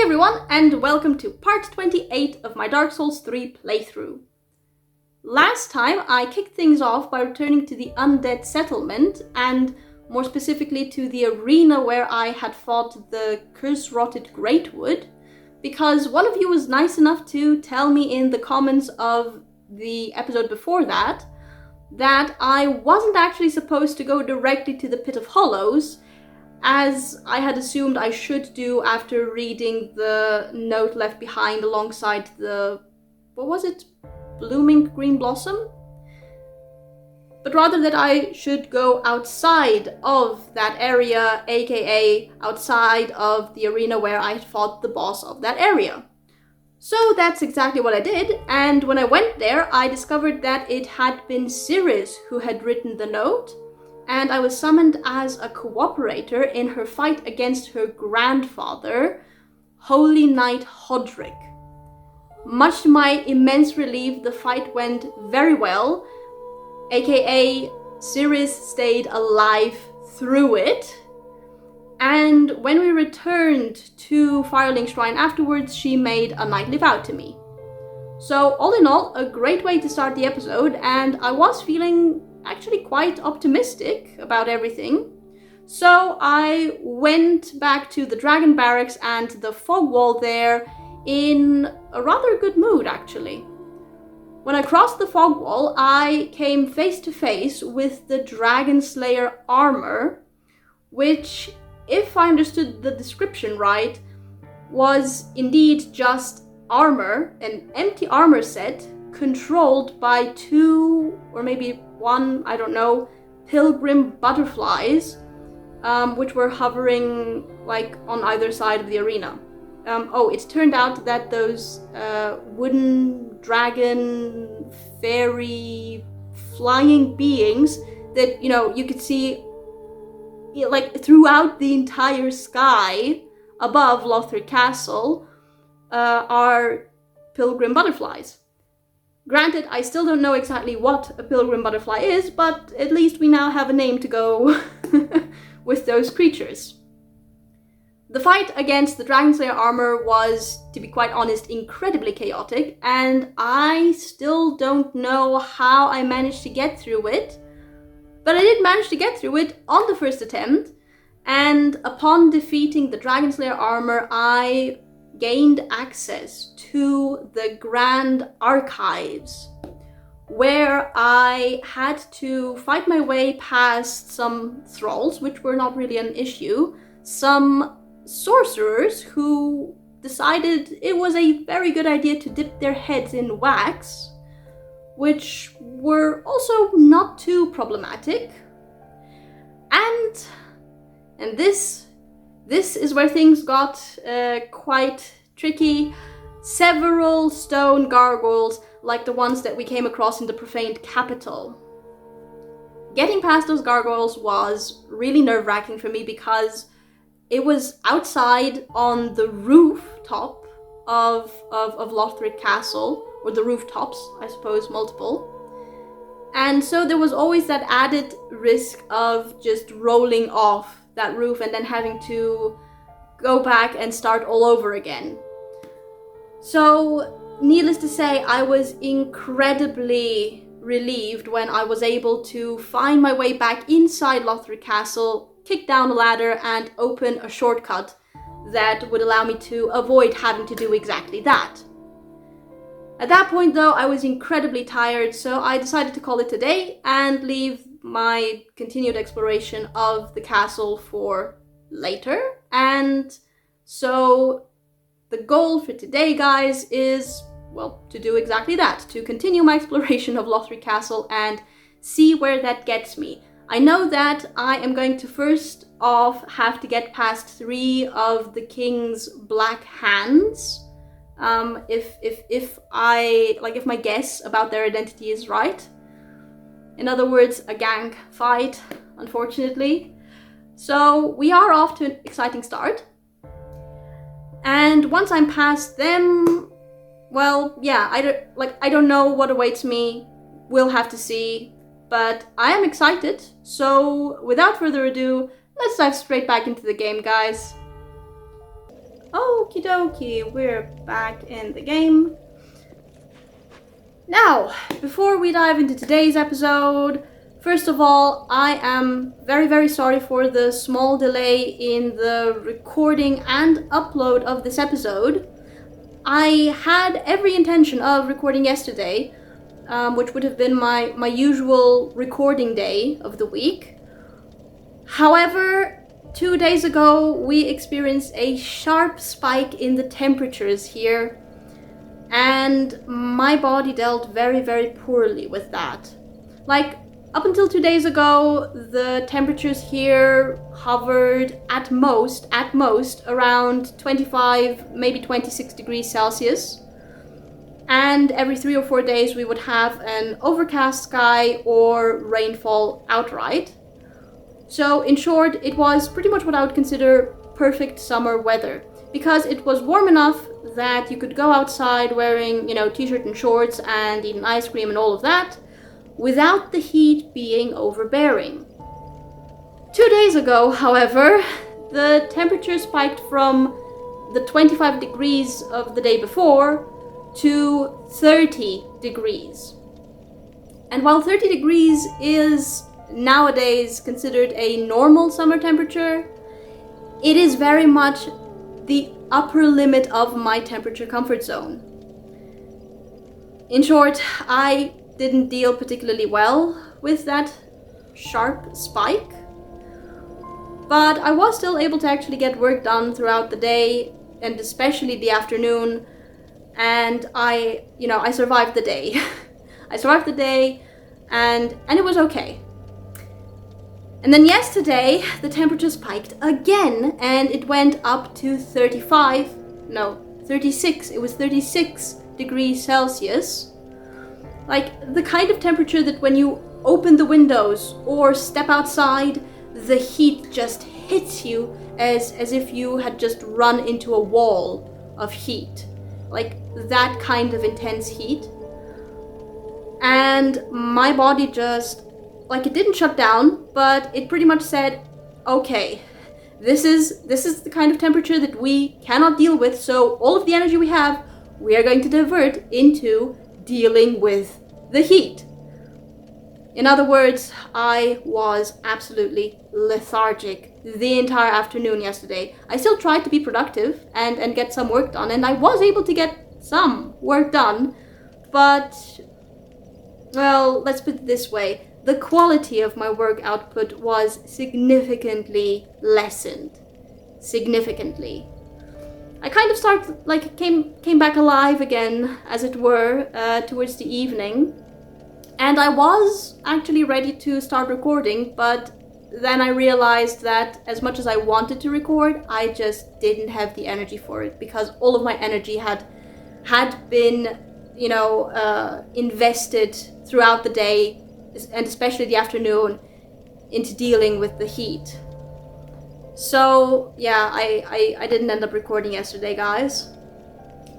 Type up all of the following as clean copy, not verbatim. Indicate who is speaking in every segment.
Speaker 1: everyone, and welcome to part 28 of my Dark Souls 3 playthrough. Last time I kicked things off by returning to the undead settlement, and more specifically to the arena where I had fought the curse-rotted Greatwood, because one of you was nice enough to tell me in the comments of the episode before that I wasn't actually supposed to go directly to the Pit of Hollows, as I had assumed I should do after reading the note left behind alongside the, what was it, blooming green blossom? But rather that I should go outside of that area, aka outside of the arena where I had fought the boss of that area. So that's exactly what I did, and when I went there I discovered that it had been Cirith who had written the note, and I was summoned as a cooperator in her fight against her grandfather, Holy Knight Hodrick. Much to my immense relief, the fight went very well, aka Cirith stayed alive through it, and when we returned to Firelink Shrine afterwards, she made a knightly vow to me. So all in all, a great way to start the episode, and I was feeling actually quite optimistic about everything. So I went back to the Dragon Barracks and the fog wall there in a rather good mood, actually. When I crossed the fog wall, I came face to face with the Dragon Slayer armor, which, if I understood the description right, was indeed just armor, an empty armor set controlled by two, or maybe one, I don't know, pilgrim butterflies, which were hovering like on either side of the arena. It turned out that those wooden dragon fairy flying beings that, you could see like throughout the entire sky above Lothric Castle are pilgrim butterflies. Granted, I still don't know exactly what a pilgrim butterfly is, but at least we now have a name to go with those creatures. The fight against the Dragon Slayer armor was, to be quite honest, incredibly chaotic, and I still don't know how I managed to get through it, but I did manage to get through it on the first attempt, and upon defeating the Dragon Slayer armor, I gained access to the Grand Archives, where I had to fight my way past some thralls, which were not really an issue, some sorcerers who decided it was a very good idea to dip their heads in wax, which were also not too problematic, and this is where things got quite tricky. Several stone gargoyles, like the ones that we came across in the profaned capital. Getting past those gargoyles was really nerve-wracking for me because it was outside on the rooftop of Lothric Castle, or the rooftops, I suppose, multiple. And so there was always that added risk of just rolling off that roof and then having to go back and start all over again. So, needless to say, I was incredibly relieved when I was able to find my way back inside Lothric Castle, kick down a ladder, and open a shortcut that would allow me to avoid having to do exactly that. At that point, though, I was incredibly tired, so I decided to call it a day and leave my continued exploration of the castle for later. And so the goal for today, guys, is, well, to do exactly that, to continue my exploration of Lothric Castle and see where that gets me. I know that I am going to first off have to get past 3 of the king's black hands, if my guess about their identity is right. In other words, a gang fight, unfortunately. So we are off to an exciting start. And once I'm past them, well, yeah, I don't know what awaits me. We'll have to see. But I am excited. So without further ado, let's dive straight back into the game, guys. Okie Okie dokie, we're back in the game. Now, before we dive into today's episode, first of all, I am very, very sorry for the small delay in the recording and upload of this episode. I had every intention of recording yesterday, which would have been my usual recording day of the week. However, 2 days ago, we experienced a sharp spike in the temperatures here, and my body dealt very, very poorly with that. Like, up until 2 days ago, the temperatures here hovered at most around 25, maybe 26 degrees Celsius. And every 3 or 4 days we would have an overcast sky or rainfall outright. So in short, it was pretty much what I would consider perfect summer weather, because it was warm enough that you could go outside wearing, t-shirt and shorts and eating ice cream and all of that, without the heat being overbearing. 2 days ago, however, the temperature spiked from the 25 degrees of the day before to 30 degrees. And while 30 degrees is nowadays considered a normal summer temperature, it is very much the upper limit of my temperature comfort zone. In short, I didn't deal particularly well with that sharp spike, but I was still able to actually get work done throughout the day, and especially the afternoon, and I survived the day. I survived the day, and it was okay. And then yesterday, the temperature spiked again, and it went up to 36. It was 36 degrees Celsius. Like, the kind of temperature that when you open the windows or step outside, the heat just hits you as if you had just run into a wall of heat. Like, that kind of intense heat. And my body just, it didn't shut down, but it pretty much said, okay, this is the kind of temperature that we cannot deal with, so all of the energy we have, we are going to divert into dealing with the heat. In other words, I was absolutely lethargic the entire afternoon yesterday. I still tried to be productive and get some work done, and I was able to get some work done, but, well, let's put it this way. The quality of my work output was significantly lessened. Significantly. I kind of came back alive again, as it were, towards the evening. And I was actually ready to start recording, but then I realized that as much as I wanted to record, I just didn't have the energy for it, because all of my energy had been, invested throughout the day, and especially the afternoon, into dealing with the heat. So yeah, I didn't end up recording yesterday, guys.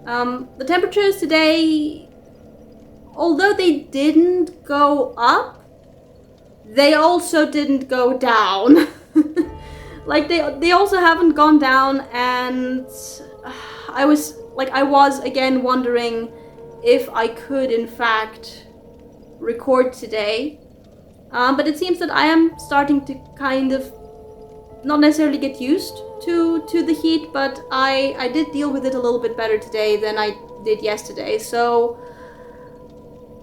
Speaker 1: The temperatures today, although they didn't go up, they also didn't go down. They also haven't gone down, and I was again wondering if I could in fact record today, but it seems that I am starting to kind of not necessarily get used to the heat, but I did deal with it a little bit better today than I did yesterday, so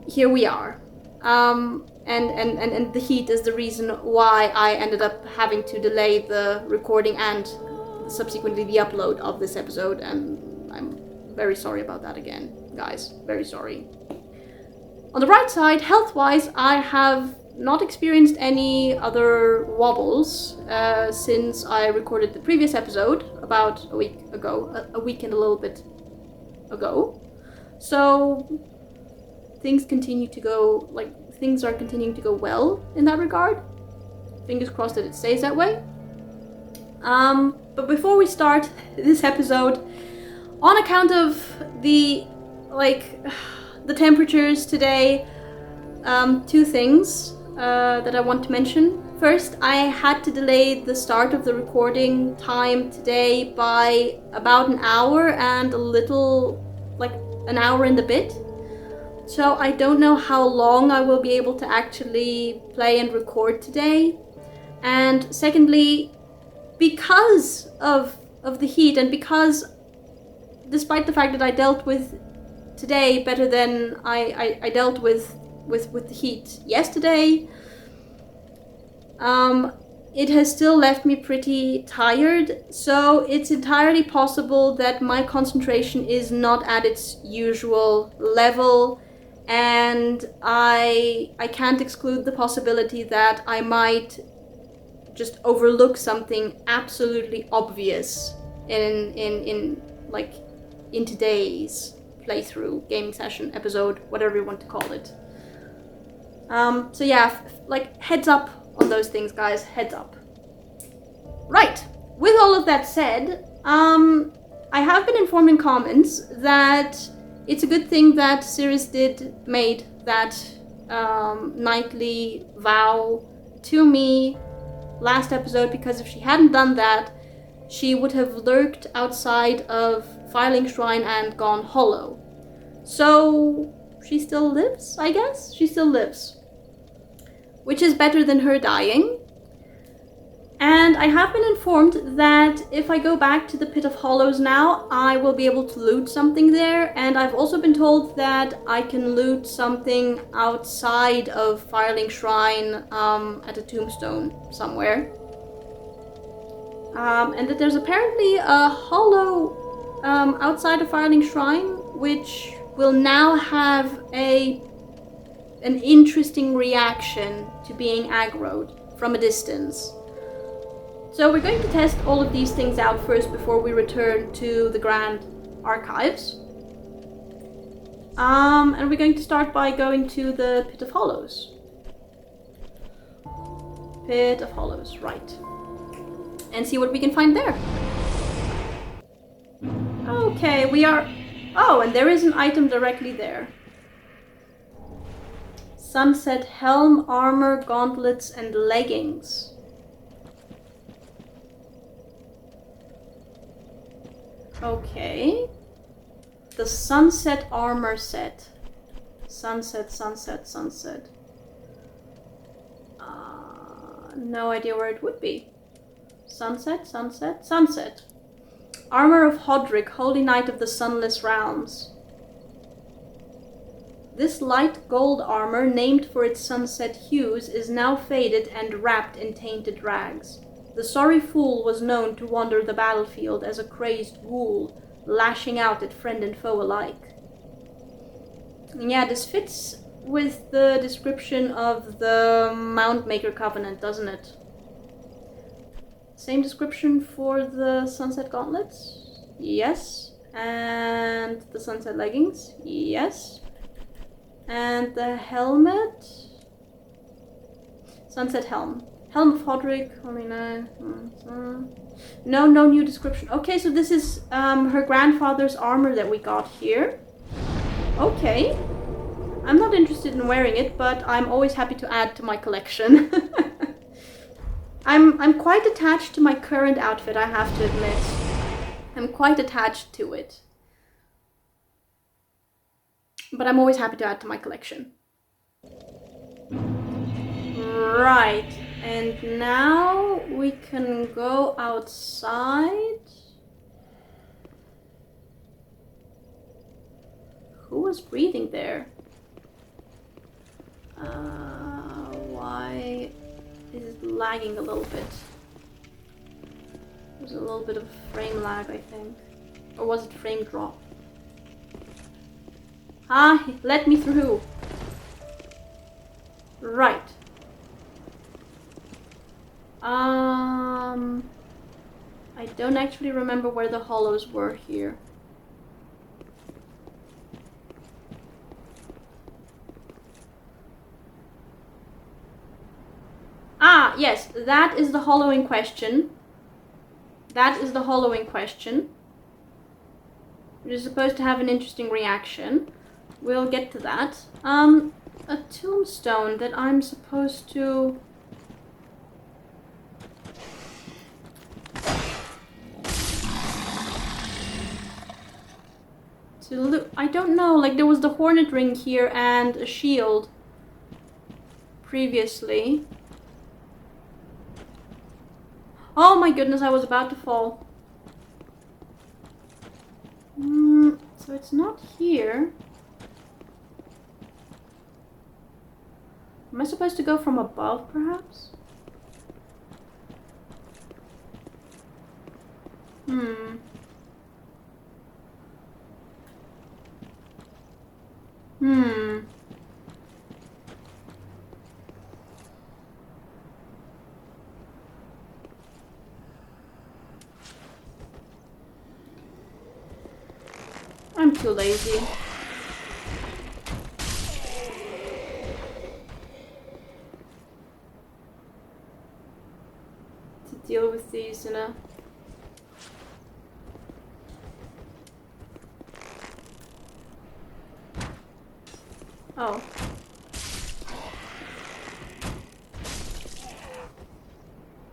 Speaker 1: here we are. And the heat is the reason why I ended up having to delay the recording and subsequently the upload of this episode, and I'm very sorry about that again, guys. Very sorry. On the bright side, health-wise, I have not experienced any other wobbles since I recorded the previous episode about a week ago, a week and a little bit ago. So things are continuing to go well in that regard. Fingers crossed that it stays that way. But before we start this episode, on account of the temperatures today, two things that I want to mention. First, I had to delay the start of the recording time today by about an hour and a little, like an hour and a bit. So I don't know how long I will be able to actually play and record today. And secondly, because of the heat, and because despite the fact that I dealt with today better than I dealt with the heat yesterday, it has still left me pretty tired, so it's entirely possible that my concentration is not at its usual level, and I can't exclude the possibility that I might just overlook something absolutely obvious in today's playthrough, gaming session, episode, whatever you want to call it. So yeah, like, heads up on those things, guys, heads up. Right, with all of that said, I have been informed in comments that it's a good thing that Cirrus made that nightly vow to me last episode, because if she hadn't done that, she would have lurked outside of Filing Shrine and gone hollow. So she still lives, I guess? She still lives. Which is better than her dying. And I have been informed that if I go back to the Pit of Hollows now, I will be able to loot something there. And I've also been told that I can loot something outside of Filing Shrine at a tombstone somewhere. And that there's apparently a hollow outside of Filing Shrine, which will now have an interesting reaction to being aggroed from a distance. So we're going to test all of these things out first before we return to the Grand Archives. And we're going to start by going to the Pit of Hollows. Pit of Hollows, right. And see what we can find there. Okay, we are... Oh, and there is an item directly there. Sunset helm, armor, gauntlets, and leggings. Okay. The sunset armor set. Sunset. No idea where it would be. Sunset. Armor of Hodrick, Holy Knight of the Sunless Realms. This light gold armor, named for its sunset hues, is now faded and wrapped in tainted rags. The sorry fool was known to wander the battlefield as a crazed ghoul, lashing out at friend and foe alike. And yeah, this fits with the description of the Mountmaker Covenant, doesn't it? Same description for the Sunset Gauntlets? Yes. And the Sunset Leggings? Yes. And the helmet? Sunset Helm. Helm of Hodrick, Holy Knight. No new description. Okay, so this is her grandfather's armor that we got here. Okay. I'm not interested in wearing it, but I'm always happy to add to my collection. I'm quite attached to my current outfit, I have to admit. I'm quite attached to it. But I'm always happy to add to my collection. Right, and now we can go outside. Who was breathing there? Why is it lagging a little bit? There's a little bit of frame lag, I think. Or was it frame drop? Ah, let me through. Right. I don't actually remember where the hollows were here. Ah, yes, that is the hollow in question. That is the hollow in question. Which is supposed to have an interesting reaction. We'll get to that. A tombstone that I'm supposed to To loot. I don't know, like there was the hornet ring here and a shield previously. Oh my goodness, I was about to fall. So it's not here. Am I supposed to go from above, perhaps? I'm too lazy. To deal with these in a... Oh.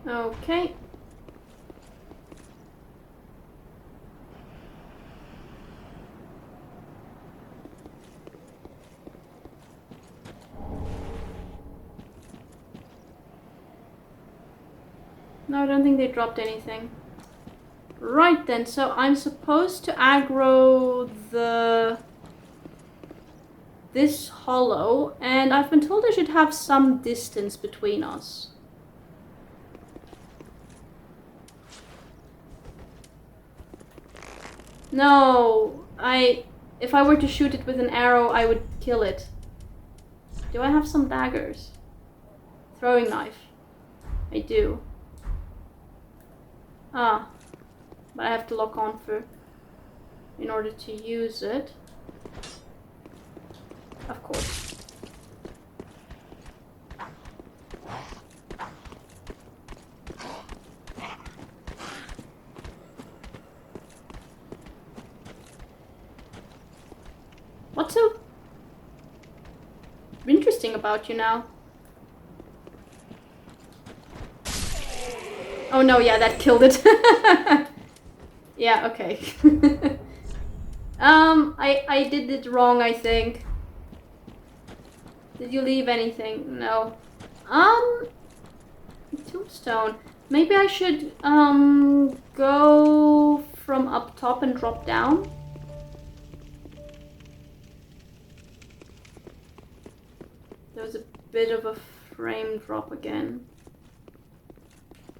Speaker 1: Okay. No, I don't think they dropped anything. Right then, so I'm supposed to aggro this hollow, and I've been told I should have some distance between us. No, if I were to shoot it with an arrow, I would kill it. Do I have some daggers? Throwing knife. I do. Ah, but I have to lock on in order to use it. Of course. What's so interesting about you now? Oh no, yeah, that killed it. Yeah, okay. I did it wrong, I think. Did you leave anything? No. Tombstone. Maybe I should, go from up top and drop down? There was a bit of a frame drop again.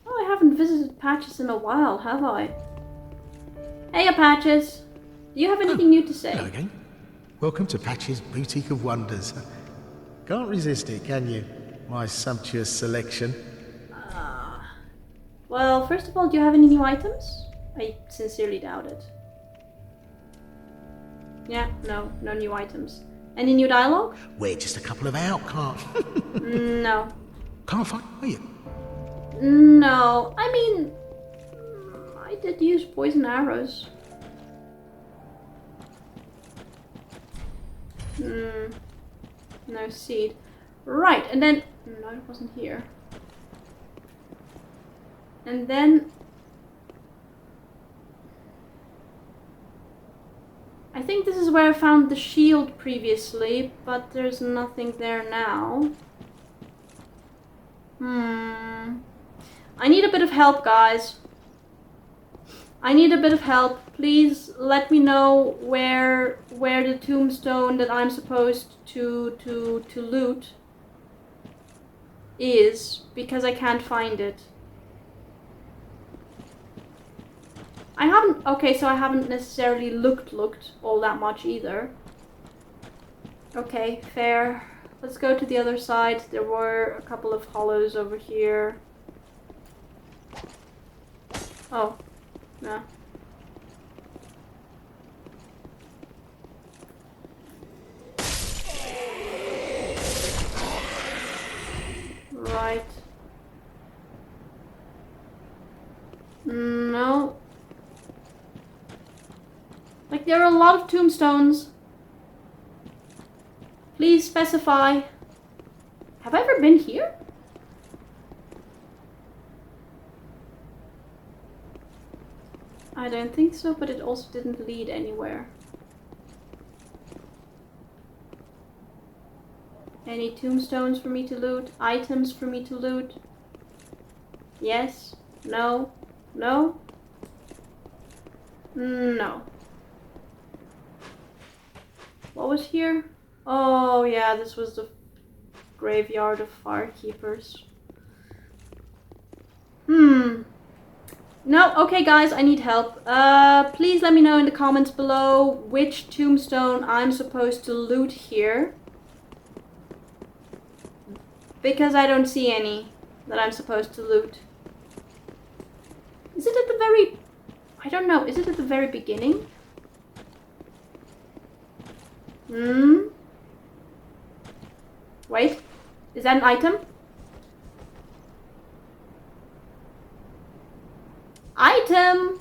Speaker 1: Oh, I haven't visited Patches in a while, have I? Hey, Patches. Do you have anything new to say?
Speaker 2: Hello again. Welcome to Patches' Boutique of Wonders. Can't resist it, can you? My sumptuous selection.
Speaker 1: Well, first of all, do you have any new items? I sincerely doubt it. Yeah, no new items. Any new dialogue?
Speaker 2: We're just a couple of outcasts.
Speaker 1: No.
Speaker 2: Can't find you.
Speaker 1: No, I mean, I did use poison arrows. No seed. Right, and then... No, it wasn't here. And then... I think this is where I found the shield previously, but there's nothing there now. I need a bit of help, guys. I need a bit of help. Please let me know where the tombstone that I'm supposed to loot is, because I can't find it. I haven't... Okay, so I haven't necessarily looked all that much either. Okay, fair. Let's go to the other side. There were a couple of hollows over here. Oh, no. Right. No. Like, there are a lot of tombstones. Please specify. Have I ever been here? I don't think so, but it also didn't lead anywhere. Any tombstones for me to loot? Items for me to loot? Yes? No? No? No. What was here? Oh yeah, this was the graveyard of firekeepers. No, okay guys, I need help. Please let me know in the comments below which tombstone I'm supposed to loot here. Because I don't see any that I'm supposed to loot. Is it at the very... I don't know, is it at the very beginning? Wait, is that an item? Item!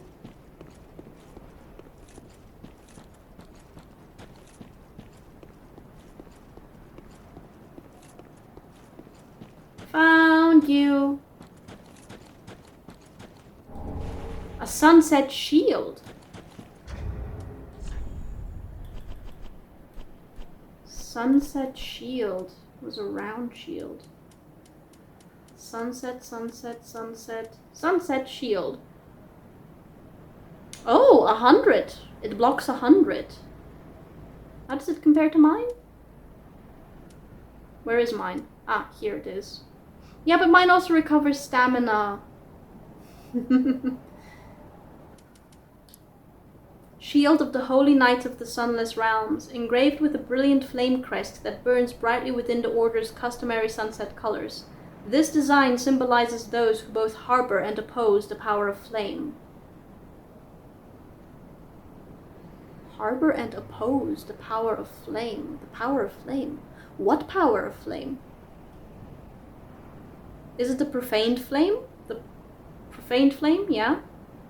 Speaker 1: Found you. A sunset shield. Sunset shield was a round shield. Sunset, sunset, sunset, sunset shield. Oh, 100. It blocks 100. How does it compare to mine? Where is mine? Ah, here it is. Yeah, but mine also recovers stamina. Shield of the Holy Knight of the Sunless Realms, engraved with a brilliant flame crest that burns brightly within the Order's customary sunset colors. This design symbolizes those who both harbor and oppose the power of flame. Harbor and oppose the power of flame. The power of flame? What power of flame? Is it the profaned flame? The profaned flame, yeah?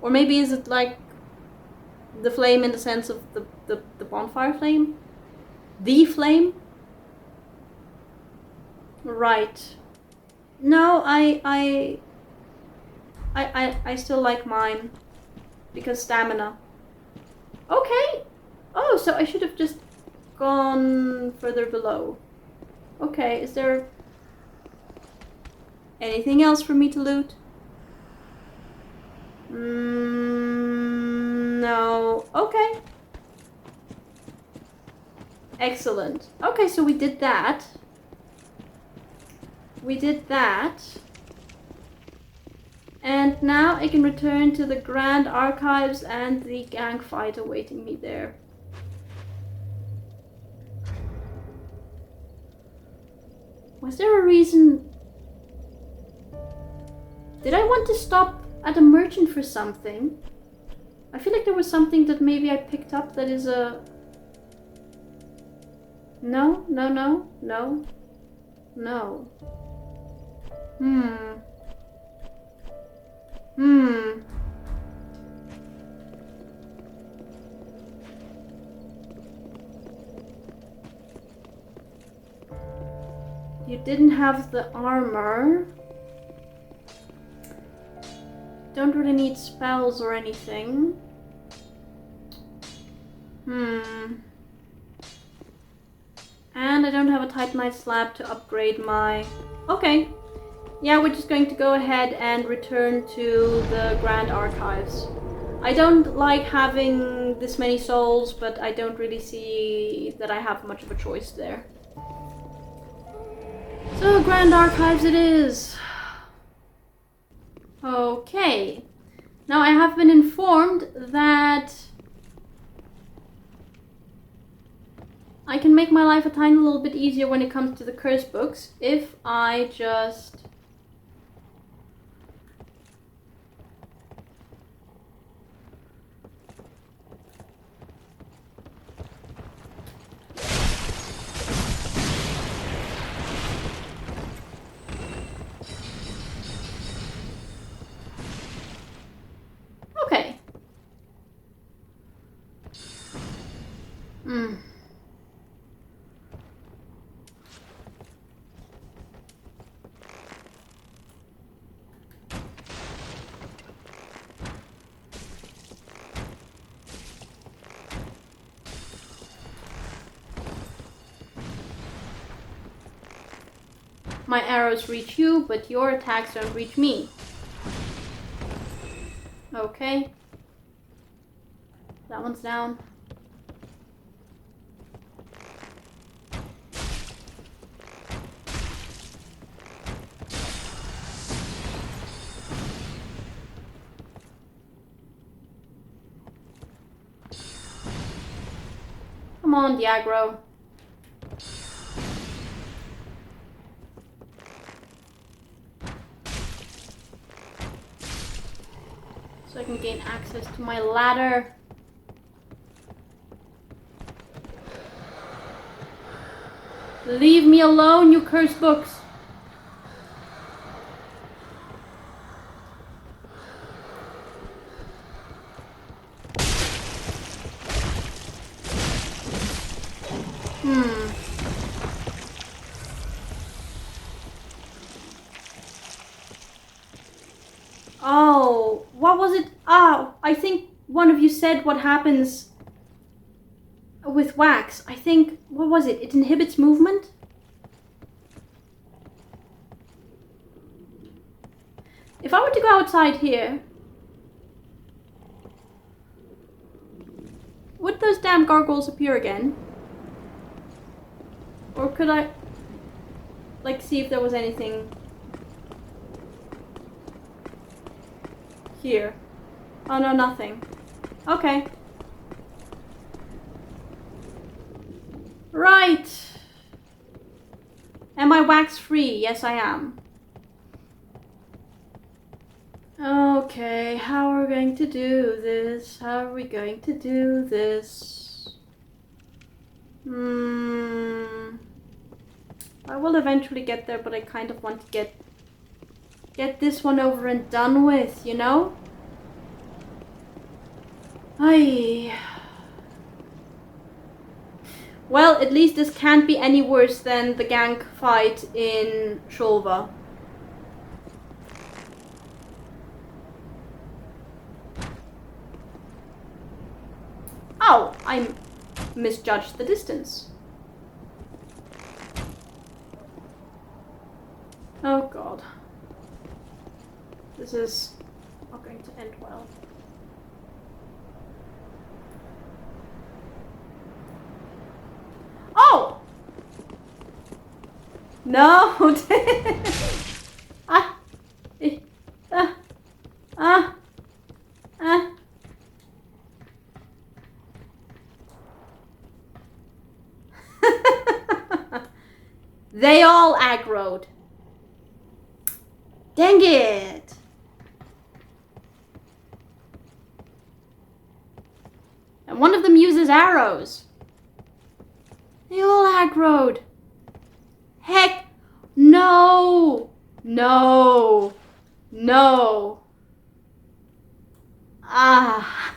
Speaker 1: Or maybe is it like the flame in the sense of the bonfire flame? The flame? Right. No, I still like mine. Because stamina. Okay. Oh, so I should have just gone further below. Okay, is there anything else for me to loot? No. Okay. Excellent. Okay, so we did that. We did that. And now I can return to the Grand Archives and the gang fight awaiting me there. Was there a reason? Did I want to stop at a merchant for something? I feel like there was something that maybe I picked up that is a... No, no, no, no, no. You didn't have the armor. Don't really need spells or anything. And I don't have a Titanite slab to upgrade my... Okay. Yeah, we're just going to go ahead and return to the Grand Archives. I don't like having this many souls, but I don't really see that I have much of a choice there. So, Grand Archives it is. Okay. Now I have been informed that I can make my life a tiny little bit easier when it comes to the curse books if I just... Okay. My arrows reach you, but your attacks don't reach me. Okay. That one's down. Come on, the aggro. So I can gain access to my ladder. Leave me alone, you cursed books. Oh, what was it? Ah, I think one of you said what happens with wax. I think, what was it? It inhibits movement? If I were to go outside here, would those damn gargoyles appear again? Or could I, like, see if there was anything here? Oh no, nothing. Okay. Right. Am I wax free? Yes, I am. Okay, how are we going to do this? How are we going to do this? I will eventually get there, but I kind of want to get this one over and done with, you know? Well, at least this can't be any worse than the gank fight in Shulva. Oh, I misjudged the distance. Oh god. This is not going to end well. Oh! No! Ah! Ah! Ah! Ah! They all aggroed. Dang it! And one of them uses arrows. They all aggroed. Heck, no! No! No! Ah!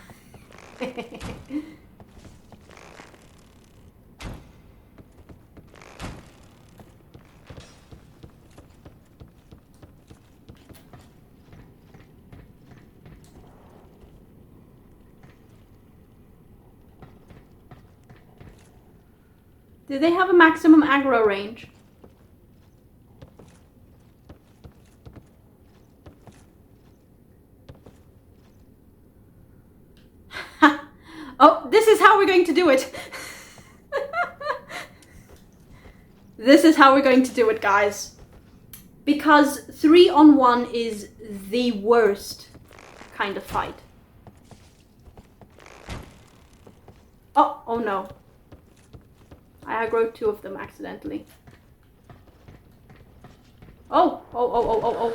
Speaker 1: Do they have a maximum aggro range? Oh, this is how we're going to do it. This is how we're going to do it, guys. Because 3-on-1 is the worst kind of fight. Oh, oh no. I aggroed 2 of them accidentally. Oh, oh, oh, oh, oh, oh.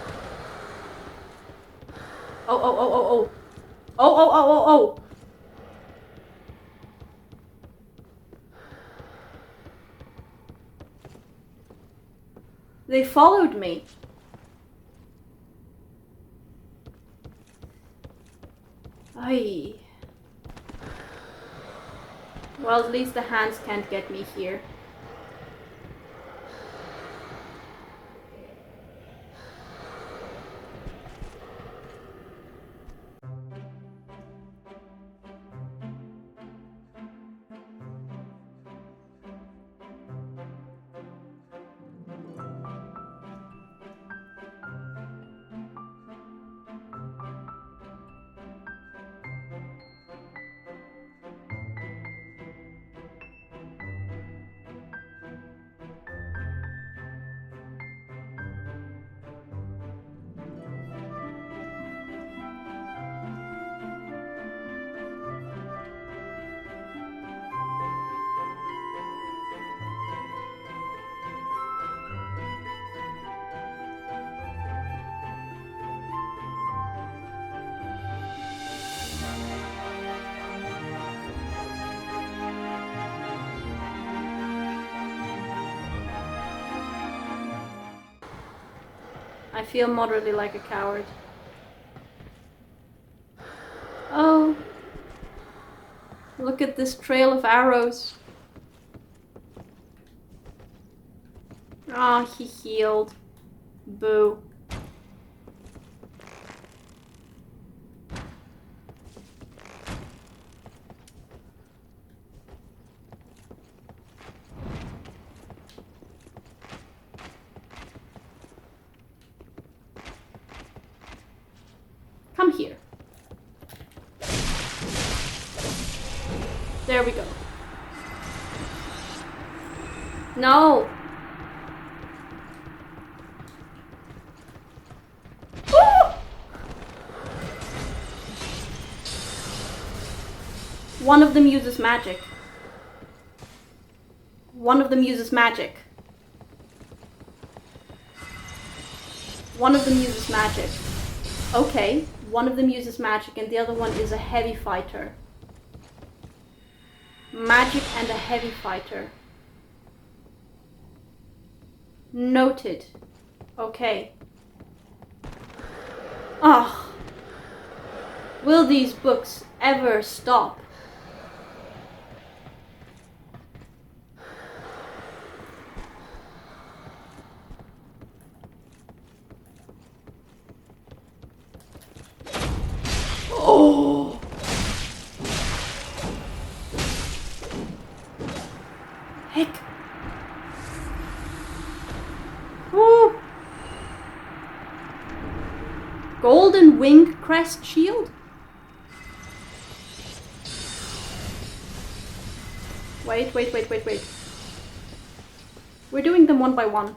Speaker 1: Oh, oh, oh, oh, oh. Oh, oh, oh, oh, oh. They followed me. Aye. Well, at least the hands can't get me here. I feel moderately like a coward. Oh. Look at this trail of arrows. Ah, he healed. Boo. Come here. There we go. No. One of them uses magic. One of them uses magic. One of them uses magic. Okay, one of them uses magic and the other one is a heavy fighter. Magic and a heavy fighter. Noted. Okay. Ah. Will these books ever stop? Oh. Heck. Woo. Golden wing crest shield? Wait. We're doing them one by one.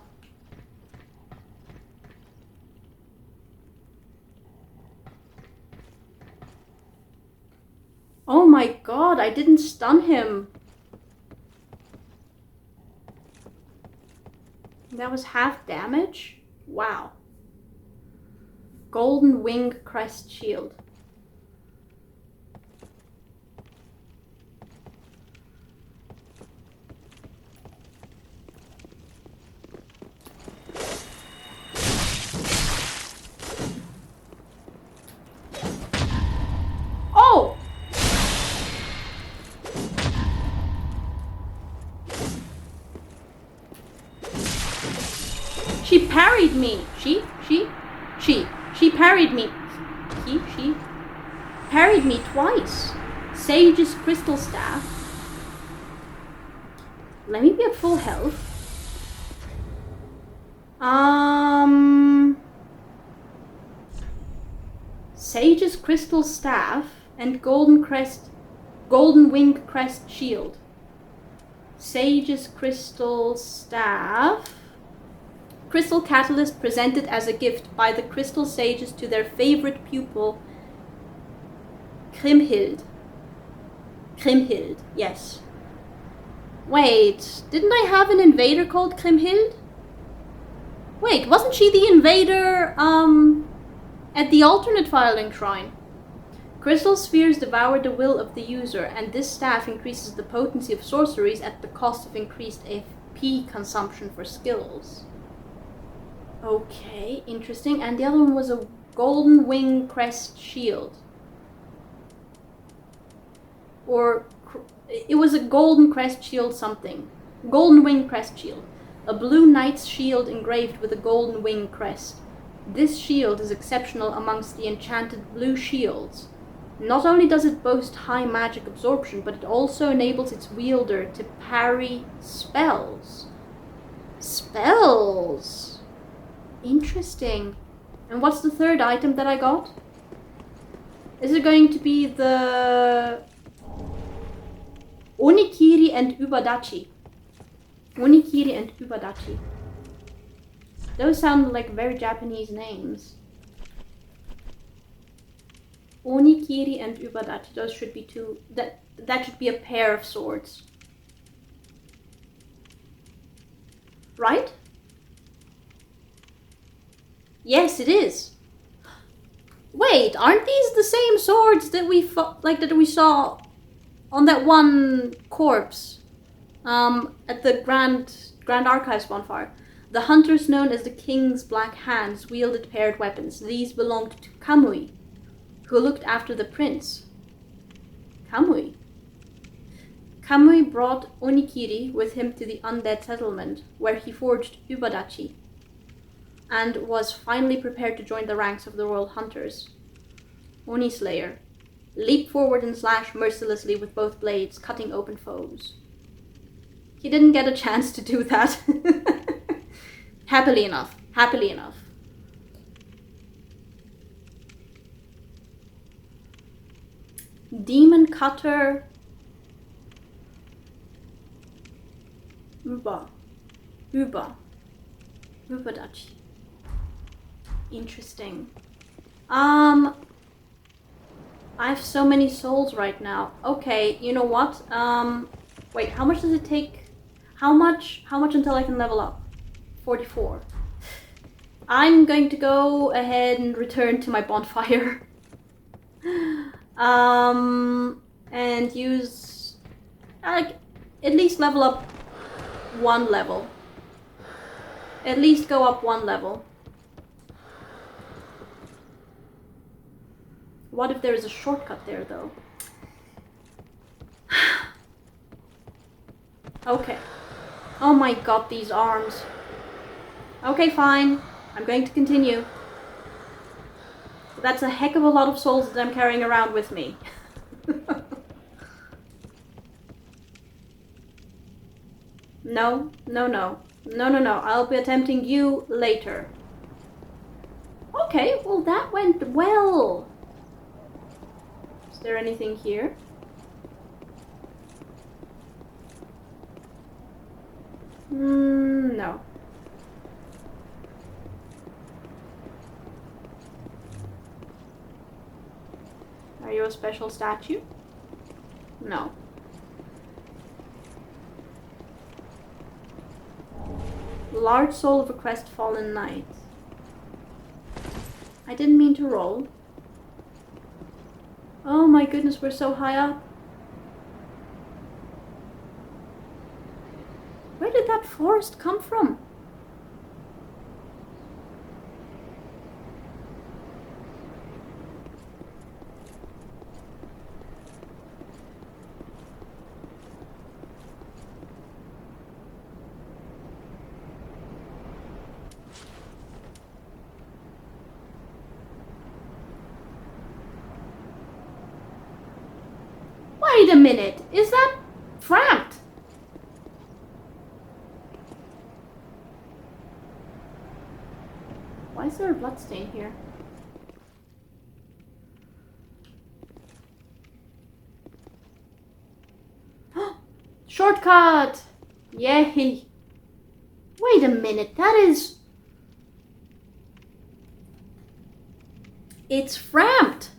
Speaker 1: Oh my god, I didn't stun him. That was half damage? Wow. Golden wing crest shield. Oh! She parried me. She parried me. She parried me twice. Sage's crystal staff. Let me be at full health. Sage's crystal staff and golden wing crest shield. Sage's crystal staff. Crystal catalyst presented as a gift by the crystal sages to their favorite pupil, Kriemhild. Kriemhild, yes. Wait, didn't I have an invader called Kriemhild? Wait, wasn't she the invader, at the alternate filing shrine? Crystal spheres devour the will of the user, and this staff increases the potency of sorceries at the cost of increased FP consumption for skills. Okay, interesting. And the other one was a golden wing crest shield. Or it was a golden crest shield something. Golden wing crest shield. A blue knight's shield engraved with a golden wing crest. This shield is exceptional amongst the enchanted blue shields. Not only does it boast high magic absorption, but it also enables its wielder to parry spells. Spells! Interesting. And what's the third item that I got? Is it going to be the Onikiri and Ubadachi? Onikiri and Ubadachi. Those sound like very Japanese names. Onikiri and Ubadachi. Those should be two. That should be a pair of swords. Right? Yes, it is. Wait, aren't these the same swords that we saw on that one corpse at the Grand Archives bonfire? The hunters known as the King's Black Hands wielded paired weapons. These belonged to Kamui, who looked after the prince. Kamui? Kamui brought Onikiri with him to the undead settlement, where he forged Ubadachi, and was finally prepared to join the ranks of the royal hunters. Oni Slayer. Leap forward and slash mercilessly with both blades, cutting open foes. He didn't get a chance to do that. Happily enough. Happily enough. Demon Cutter. Ubadachi. Interesting. I have so many souls right now. Okay, you know what? Wait, how much does it take? How much until I can level up? 44. I'm going to go ahead and return to my bonfire. And use, like, at least level up one level. At least go up one level. What if there is a shortcut there, though? Okay. Oh my god, these arms. Okay, fine. I'm going to continue. That's a heck of a lot of souls that I'm carrying around with me. No. I'll be attempting you later. Okay, well that went well. Is there anything here? No. Are you a special statue? No. Large soul of a crestfallen knight. I didn't mean to roll. Oh my goodness, we're so high up. Where did that forest come from? Wait a minute, is that Framped? Why is there a bloodstain here? Shortcut! Yay! Wait a minute, that is... It's Framped!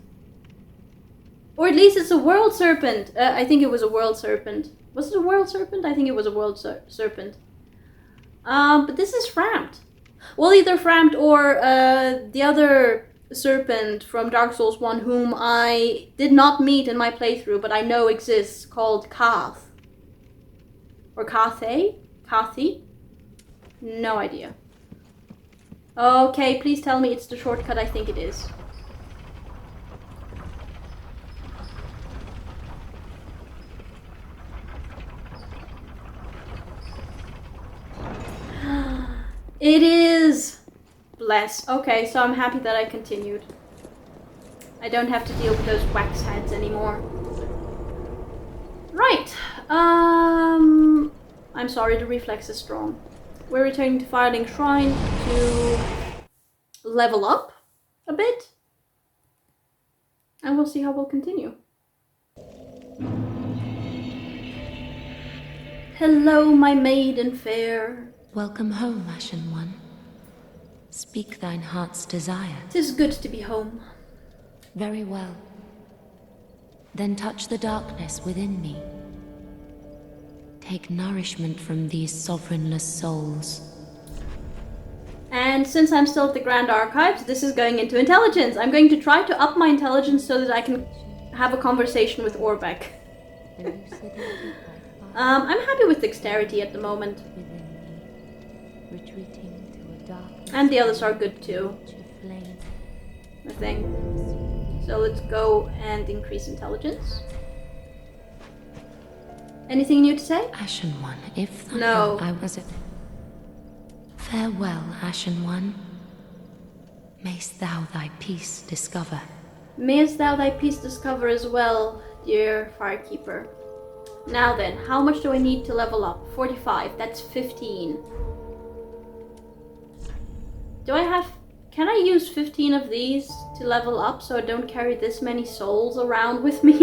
Speaker 1: Or at least it's a world serpent. I think it was a world serpent. Was it a world serpent? I think it was a world serpent. But this is Framped. Well, either Framped or the other serpent from Dark Souls 1 whom I did not meet in my playthrough, but I know exists, called Kath. Or Kathe? Kathi? No idea. Okay, please tell me it's the shortcut I think it is. It is! Bless. Okay, so I'm happy that I continued. I don't have to deal with those wax heads anymore. Right. I'm sorry, the reflex is strong. We're returning to Firelink Shrine to level up a bit. And we'll see how we'll continue. Hello, my maiden fair.
Speaker 3: Welcome home, Ashen One. Speak thine heart's desire.
Speaker 1: 'Tis good to be home.
Speaker 3: Very well. Then touch the darkness within me. Take nourishment from these sovereignless souls.
Speaker 1: And since I'm still at the Grand Archives, this is going into intelligence. I'm going to try to up my intelligence so that I can have a conversation with Orbeck. I'm happy with dexterity at the moment.
Speaker 3: Retreating
Speaker 1: And the others are good too, I think. So let's go and increase intelligence. Anything new to say?
Speaker 3: Ashen One, if I
Speaker 1: No.
Speaker 3: I was it. Farewell, Ashen One. Mayst thou thy peace discover.
Speaker 1: Mayest thou thy peace discover as well, dear Firekeeper. Now then, how much do I need to level up? 45, that's 15. Can I use 15 of these to level up so I don't carry this many souls around with me?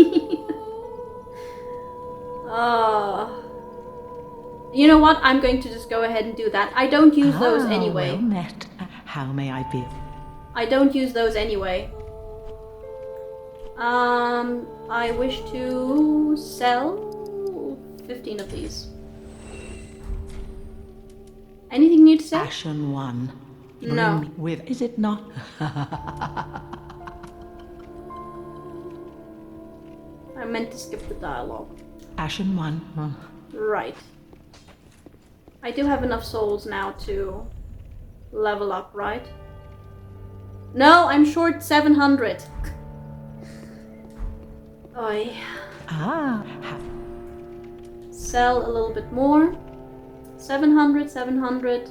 Speaker 1: You know what? I'm going to just go ahead and do that. I don't use those anyway.
Speaker 4: Well met. How may I be?
Speaker 1: I don't use those anyway. I wish to sell 15 of these. Anything new to say?
Speaker 4: Ashen One. Bring
Speaker 1: No.
Speaker 4: me with, is it not?
Speaker 1: I meant to skip the dialogue.
Speaker 4: Ashen One.
Speaker 1: Right. I do have enough souls now to level up, right? No, I'm short 700. Oi.
Speaker 4: Ah.
Speaker 1: Sell a little bit more. 700, 700.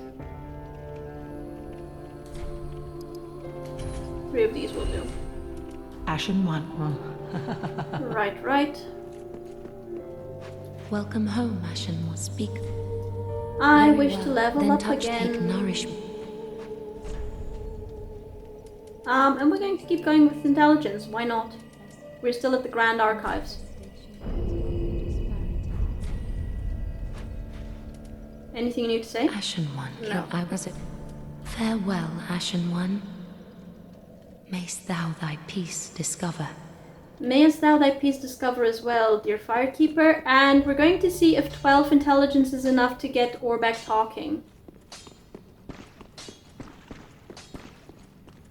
Speaker 1: 3 of these will do.
Speaker 4: Ashen One.
Speaker 1: Right.
Speaker 3: Welcome home, Ashen One. Speak.
Speaker 1: I
Speaker 3: Very
Speaker 1: wish
Speaker 3: well.
Speaker 1: to level
Speaker 3: Then
Speaker 1: up
Speaker 3: touch,
Speaker 1: again.
Speaker 3: take nourishment.
Speaker 1: And we're going to keep going with intelligence. Why not? We're still at the Grand Archives. Anything new to say?
Speaker 3: Ashen One,
Speaker 1: No.
Speaker 3: I was it. Farewell, Ashen One. Mayst thou thy peace discover.
Speaker 1: Mayest thou thy peace discover as well, dear Firekeeper. And we're going to see if 12 intelligence is enough to get Orbeck talking.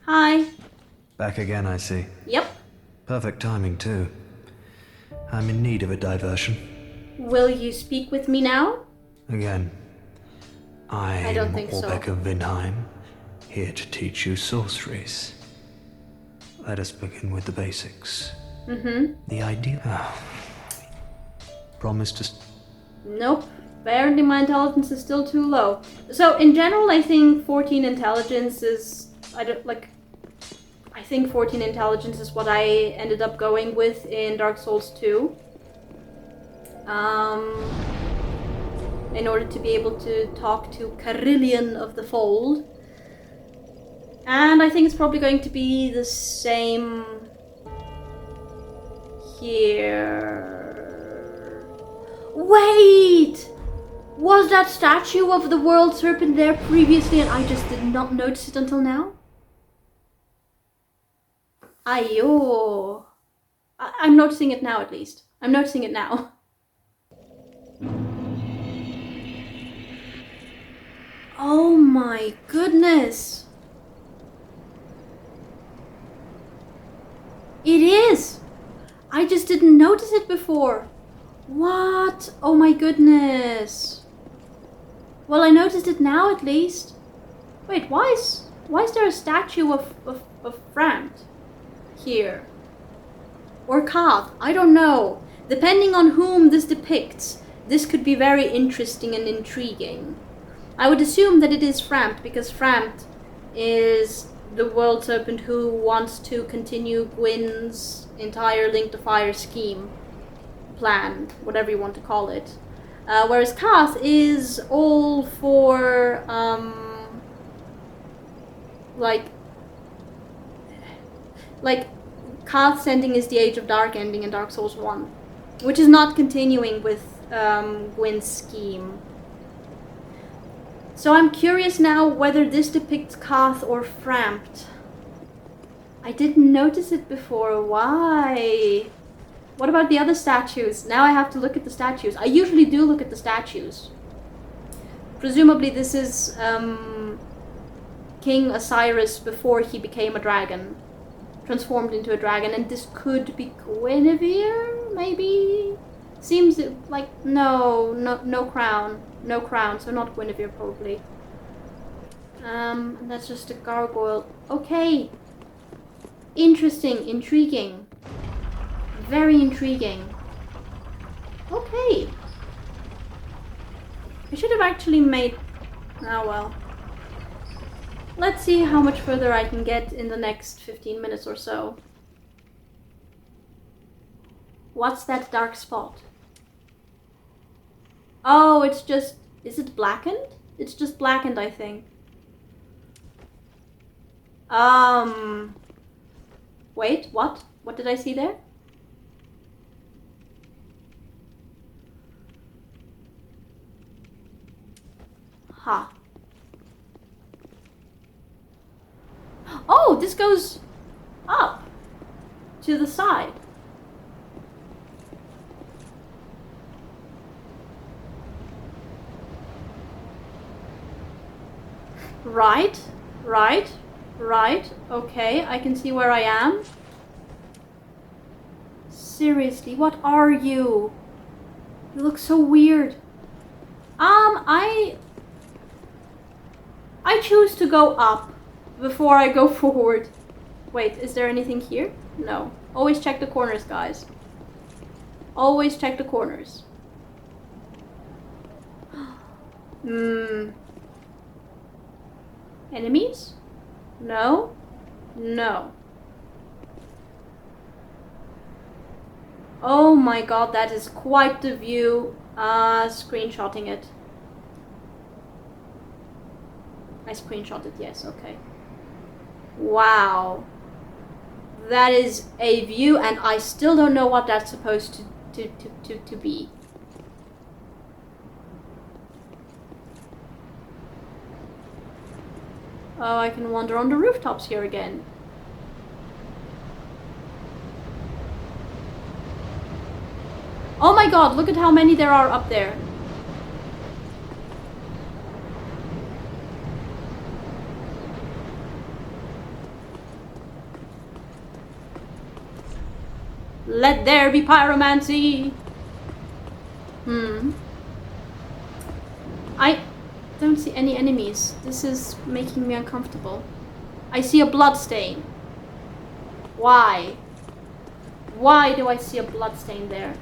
Speaker 1: Hi.
Speaker 5: Back again, I see.
Speaker 1: Yep.
Speaker 5: Perfect timing, too. I'm in need of a diversion.
Speaker 1: Will you speak with me now?
Speaker 5: Again.
Speaker 1: I don't think so.
Speaker 5: Orbeck of Vinheim, here to teach you sorceries. Let us begin with the basics. The idea... Promise to...
Speaker 1: Nope. Apparently my intelligence is still too low. So in general, I think 14 intelligence is... I think 14 intelligence is what I ended up going with in Dark Souls 2. In order to be able to talk to Carillion of the Fold. And I think it's probably going to be the same here. Wait! Was that statue of the World Serpent there previously and I just did not notice it until now? Ayo. I'm noticing it now at least. I'm noticing it now. Oh my goodness. It is! I just didn't notice it before. What? Oh my goodness. Well, I noticed it now at least. Wait, why is there a statue of Framt here? Or Kath? I don't know. Depending on whom this depicts, this could be very interesting and intriguing. I would assume that it is Framt, because Framt is the World Serpent who wants to continue Gwyn's entire Link to Fire scheme, plan, whatever you want to call it. Whereas Kath is all for, like Kath's ending is the Age of Dark ending in Dark Souls 1, which is not continuing with Gwyn's scheme. So I'm curious now whether this depicts Kath or Framt. I didn't notice it before. Why? What about the other statues? Now I have to look at the statues. I usually do look at the statues. Presumably this is King Osiris before he became a dragon. Transformed into a dragon, and this could be Guinevere, maybe? Seems like no crown, so not Guinevere probably. And that's just a gargoyle. Okay. Interesting, intriguing. Very intriguing. Okay. I should have actually made... Oh well. Let's see how much further I can get in the next 15 minutes or so. What's that dark spot? Oh, it's just... Is it blackened? It's just blackened, I think. Wait, what? What did I see there? Huh. Oh, this goes up to the side. Right, right, right. Okay, I can see where I am. Seriously, what are you? You look so weird. I choose to go up before I go forward. Wait, is there anything here? No. Always check the corners, guys. Always check the corners. Enemies? No? No. Oh my god, that is quite the view. Screenshotting it. I screenshot it, yes, okay. Wow. That is a view, and I still don't know what that's supposed to be. Oh, I can wander on the rooftops here again. Oh my god, look at how many there are up there. Let there be pyromancy! I don't see any enemies. This is making me uncomfortable. I see a blood stain. Why? Why do I see a blood stain there?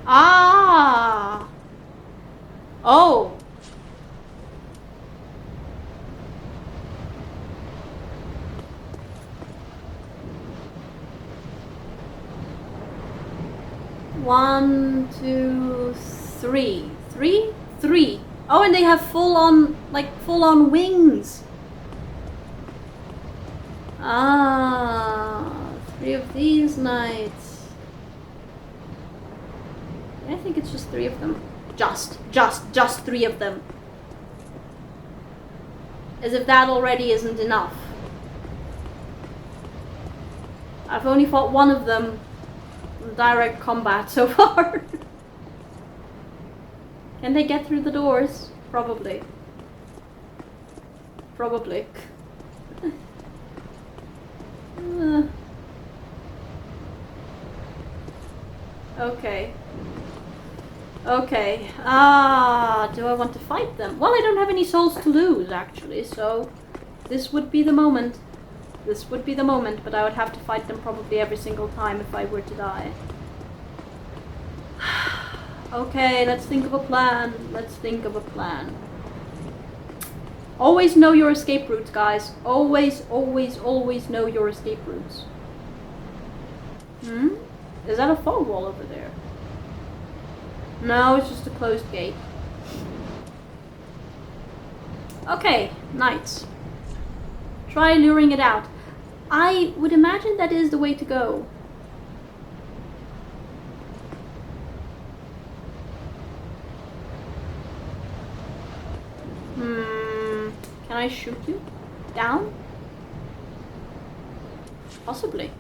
Speaker 1: Ah! Oh! One, two, three. Three. Oh, and they have full-on wings. Ah, 3 of these knights. I think it's just 3 of them. Just 3 of them. As if that already isn't enough. I've only fought 1 of them in direct combat so far. Can they get through the doors? Probably. Probably. Okay. Okay. Do I want to fight them? Well, I don't have any souls to lose, actually, so this would be the moment. This would be the moment, but I would have to fight them probably every single time if I were to die. Okay, let's think of a plan. Let's think of a plan. Always know your escape routes, guys. Always know your escape routes. Is that a fog wall over there? No, it's just a closed gate. Okay, knights. Try luring it out. I would imagine that is the way to go. Can I shoot you? Down? Possibly.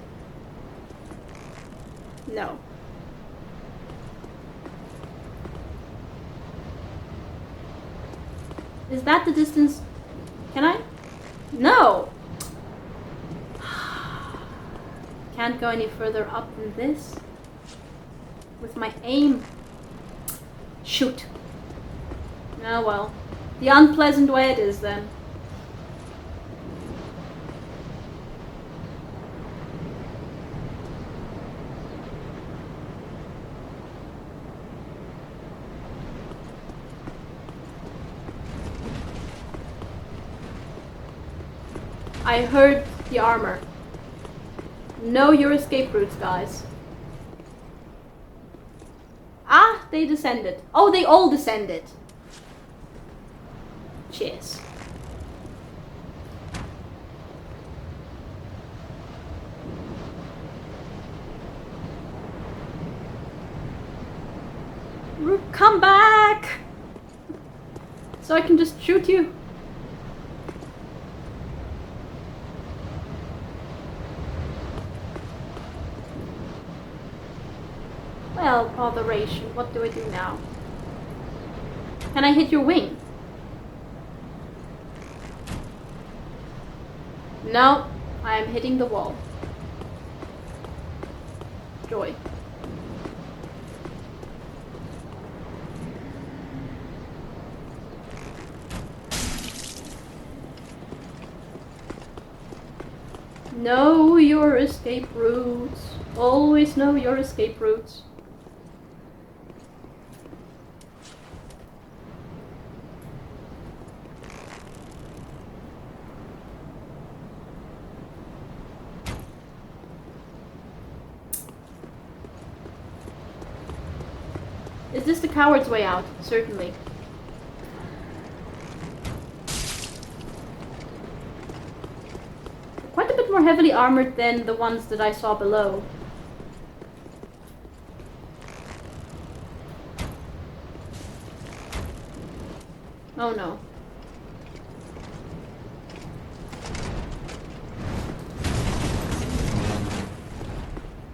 Speaker 1: No. Is that the distance? Can I? No! can't go any further up than this. With my aim. Shoot. Oh well. The unpleasant way it is then. I heard the armor. Know your escape routes, guys. Ah, they descended. Oh, they all descended. Cheers. Come back! So I can just shoot you. Well, botheration, what do I do now? Can I hit your wing? No, I am hitting the wall. Joy. Know your escape routes. Always know your escape routes. Is this the coward's way out? Certainly. Quite a bit more heavily armored than the ones that I saw below. Oh no.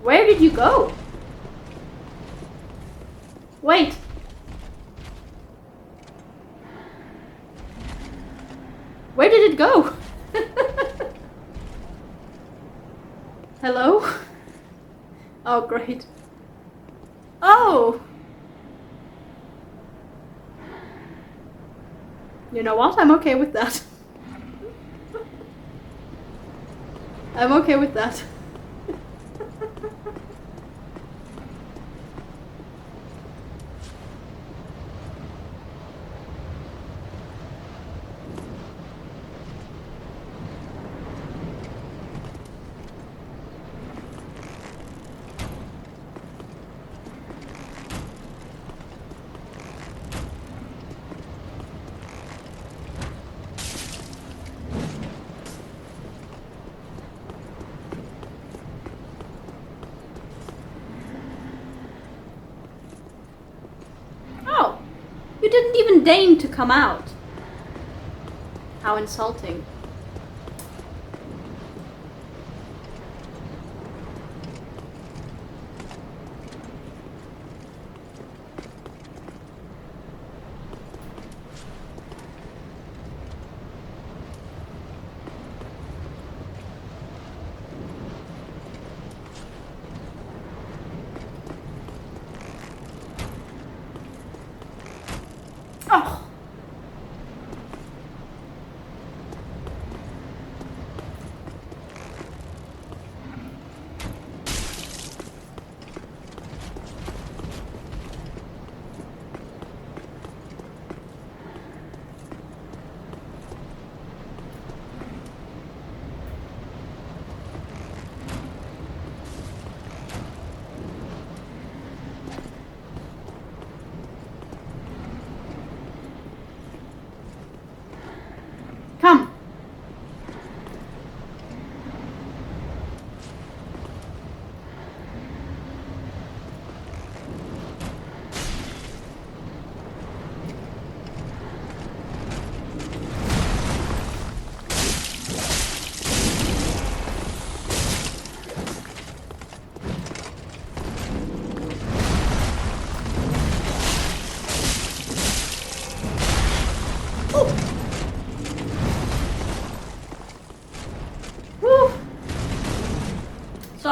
Speaker 1: Where did you go? Wait. Where did it go? Hello? Oh, great. Oh! You know what? I'm okay with that. I'm okay with that. You didn't even deign to come out. How insulting.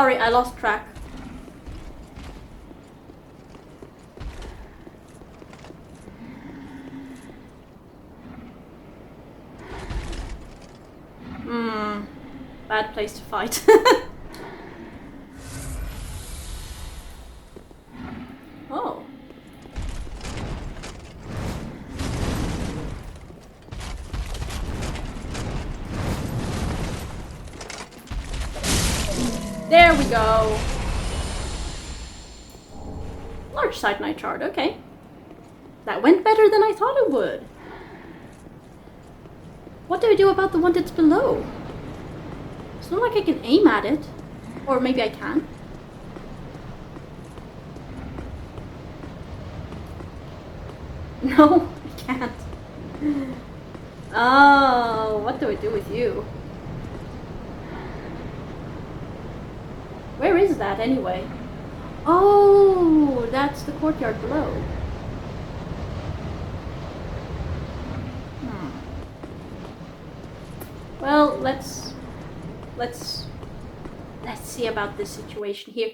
Speaker 1: Sorry, I lost track. Bad place to fight. Oh. There we go. Large Titanite shard, okay. That went better than I thought it would. What do I do about the one that's below? It's not like I can aim at it. Or maybe I can. No, I can't. Oh, what do I do with you? Where is that anyway? Oh, that's the courtyard below. Well, let's see about this situation here.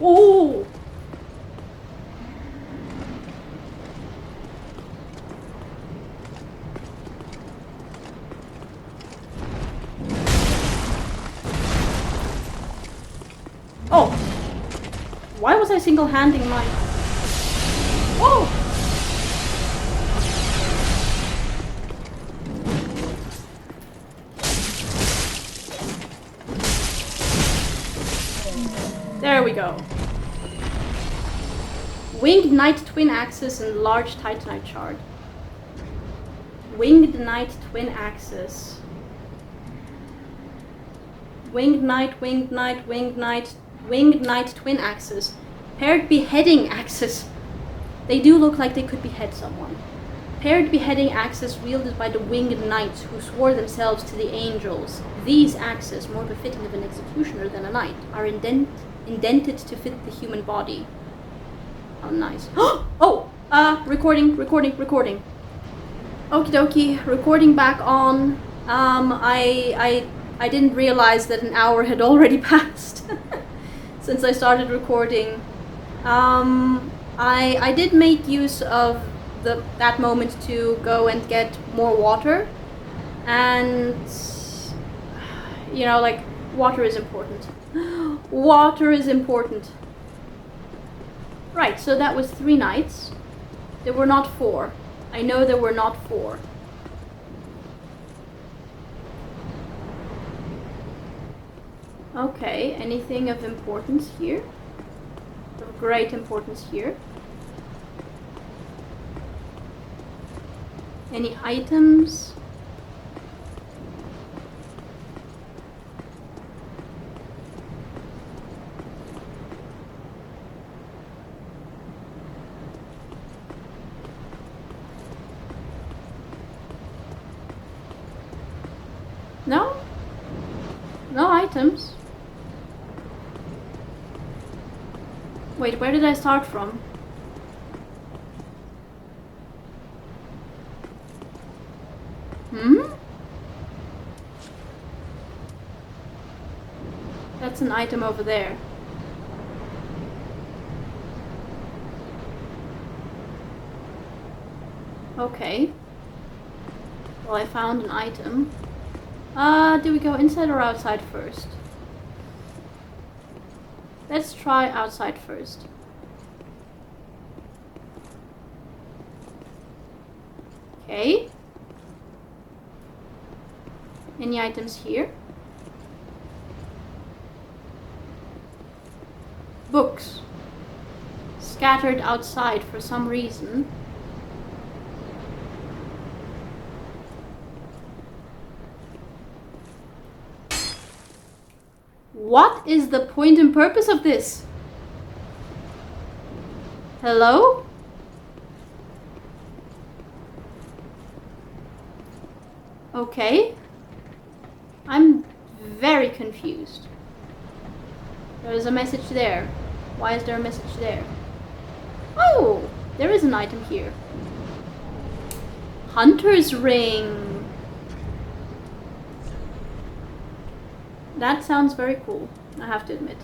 Speaker 1: Oh! Oh! Why was I single-handing my... Whoa! There we go. Winged Knight Twin Axis and Large Titanite Shard. Winged Knight Twin Axis. Winged Knight, Winged Knight, Winged Knight, Winged Knight Twin Axis. Paired Beheading Axis. They do look like they could behead someone. Paired Beheading Axis wielded by the Winged Knights who swore themselves to the angels. These axes, more befitting of an executioner than a knight, are indented to fit the human body. Oh, nice. Oh! Recording. Okie dokie, recording back on. I didn't realize that an hour had already passed since I started recording. I did make use of that moment to go and get more water, and you know, like, water is important. Water is important. Right, so that was 3 nights. There were not 4. I know there were not 4. Okay, anything of importance here? Of great importance here? Any items? No? No items? Wait, where did I start from? That's an item over there. Okay. Well, I found an item. Do we go inside or outside first? Let's try outside first. Okay. Any items here? Books. Scattered outside for some reason. What is the point and purpose of this? Hello? Okay. I'm very confused. There's a message there. Why is there a message there? Oh! There is an item here. Hunter's ring. That sounds very cool, I have to admit.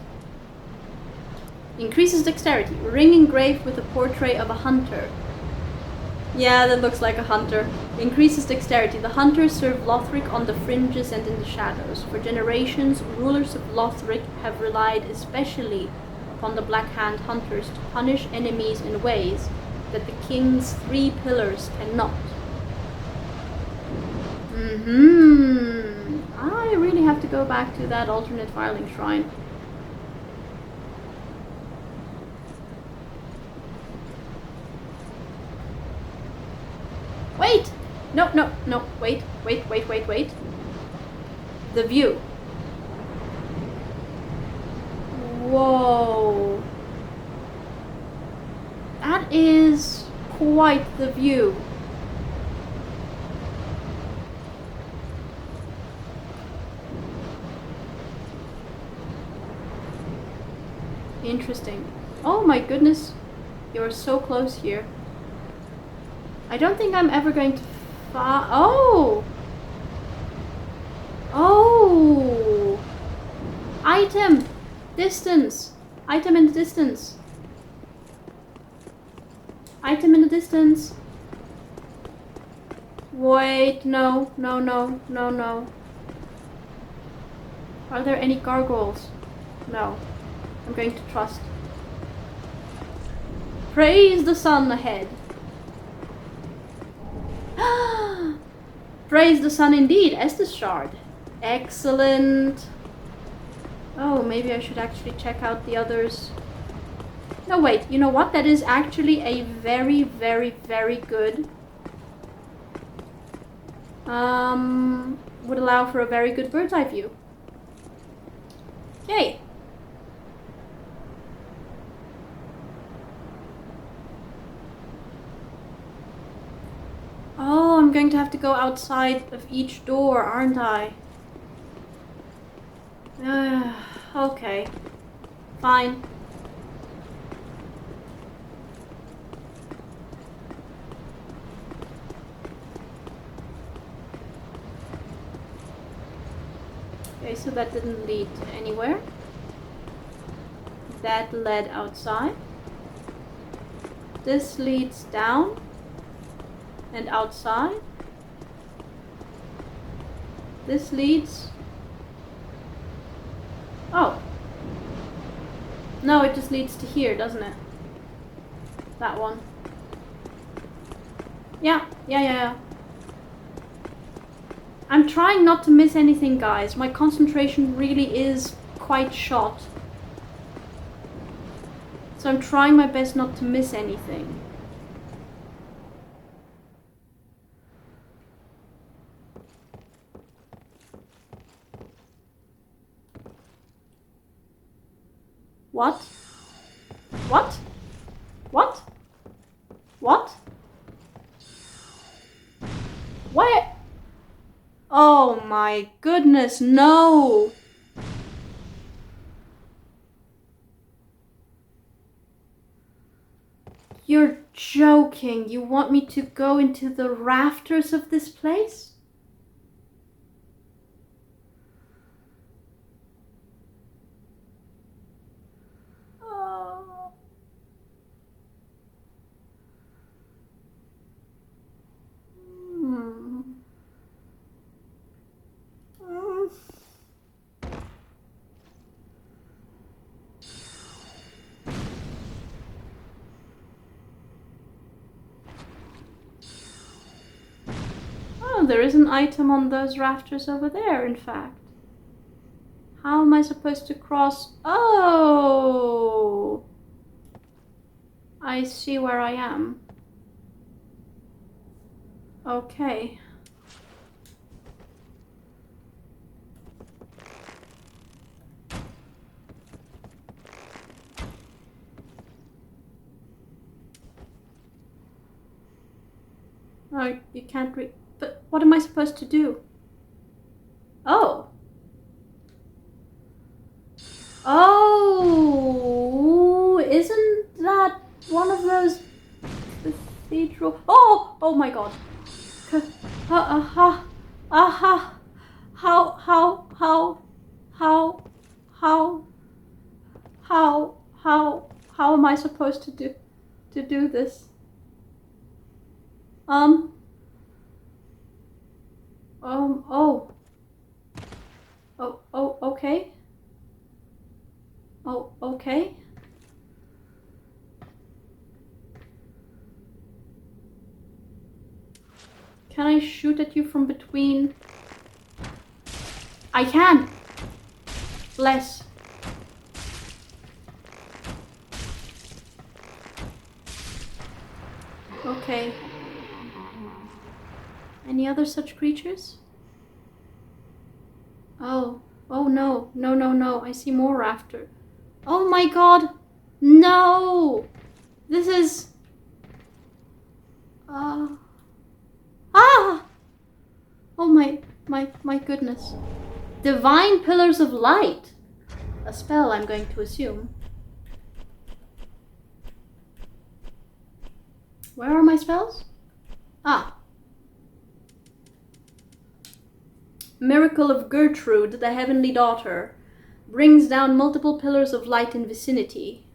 Speaker 1: Increases dexterity. Ring engraved with a portrait of a hunter. Yeah, that looks like a hunter. Increases dexterity. The hunters serve Lothric on the fringes and in the shadows. For generations, rulers of Lothric have relied especially upon the Black Hand hunters to punish enemies in ways that the king's 3 pillars cannot. I really have to go back to that alternate filing shrine. Wait! No, wait. The view. Whoa. That is quite the view. Interesting. Oh my goodness. You're so close here. I don't think I'm ever going to Oh! Oh! Item! Distance! Item in the distance. Item in the distance. Wait, no. Are there any gargoyles? No. I'm going to trust. Praise the sun ahead. Praise the sun indeed, Estes Shard. Excellent. Oh, maybe I should actually check out the others. No, wait, you know what? That is actually a very, very, very good... would allow for a very good bird's eye view. Okay. Oh, I'm going to have to go outside of each door, aren't I? Okay. Fine. Okay, so that didn't lead anywhere. That led outside. This leads down. And outside. This leads... Oh. No, it just leads to here, doesn't it? That one. Yeah. I'm trying not to miss anything, guys. My concentration really is quite shot. So I'm trying my best not to miss anything. What? What? What? What? Where? Oh my goodness, no! You're joking. You want me to go into the rafters of this place? There is an item on those rafters over there, in fact. How am I supposed to cross? Oh! I see where I am. Okay. Oh, you can't read. But what am I supposed to do? Oh. Oh, isn't that one of those cathedral? Oh, oh my God. Aha, aha. How am I supposed to do this? Okay. Oh, okay. Can I shoot at you from between? I can! Bless. Okay. Any other such creatures? Oh. Oh no. No, no, no. I see more after. Oh my God! No! This is... Ah! Oh my goodness. Divine Pillars of Light. A spell, I'm going to assume. Where are my spells? Ah. Miracle of Gertrude, the Heavenly Daughter. Brings down multiple pillars of light in vicinity.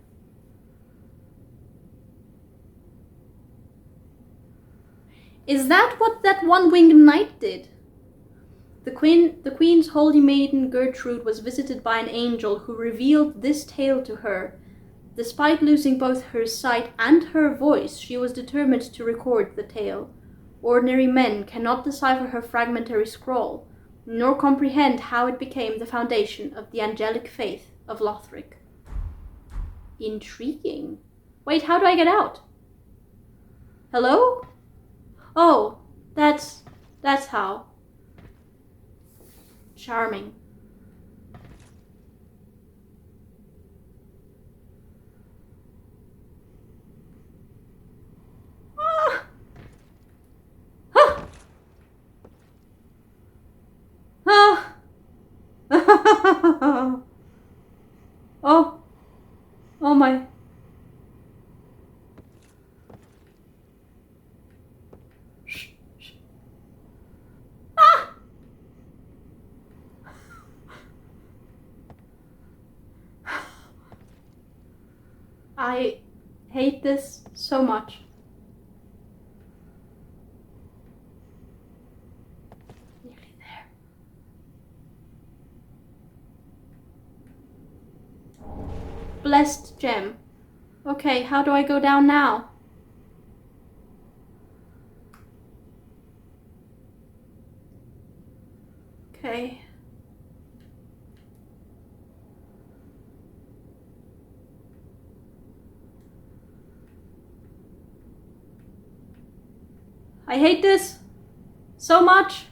Speaker 1: Is that what that one-winged knight did? The Queen's holy maiden Gertrude was visited by an angel who revealed this tale to her. Despite losing both her sight and her voice, she was determined to record the tale. Ordinary men cannot decipher her fragmentary scroll, nor comprehend how it became the foundation of the angelic faith of Lothric. Intriguing. Wait, how do I get out? Hello? Oh, that's how. Charming. Ah! Ah! Ah! Oh. Oh my. Shh. Shh. Ah! I hate this so much. Nearly there. Blessed gem. Okay, how do I go down now? Okay. I hate this so much.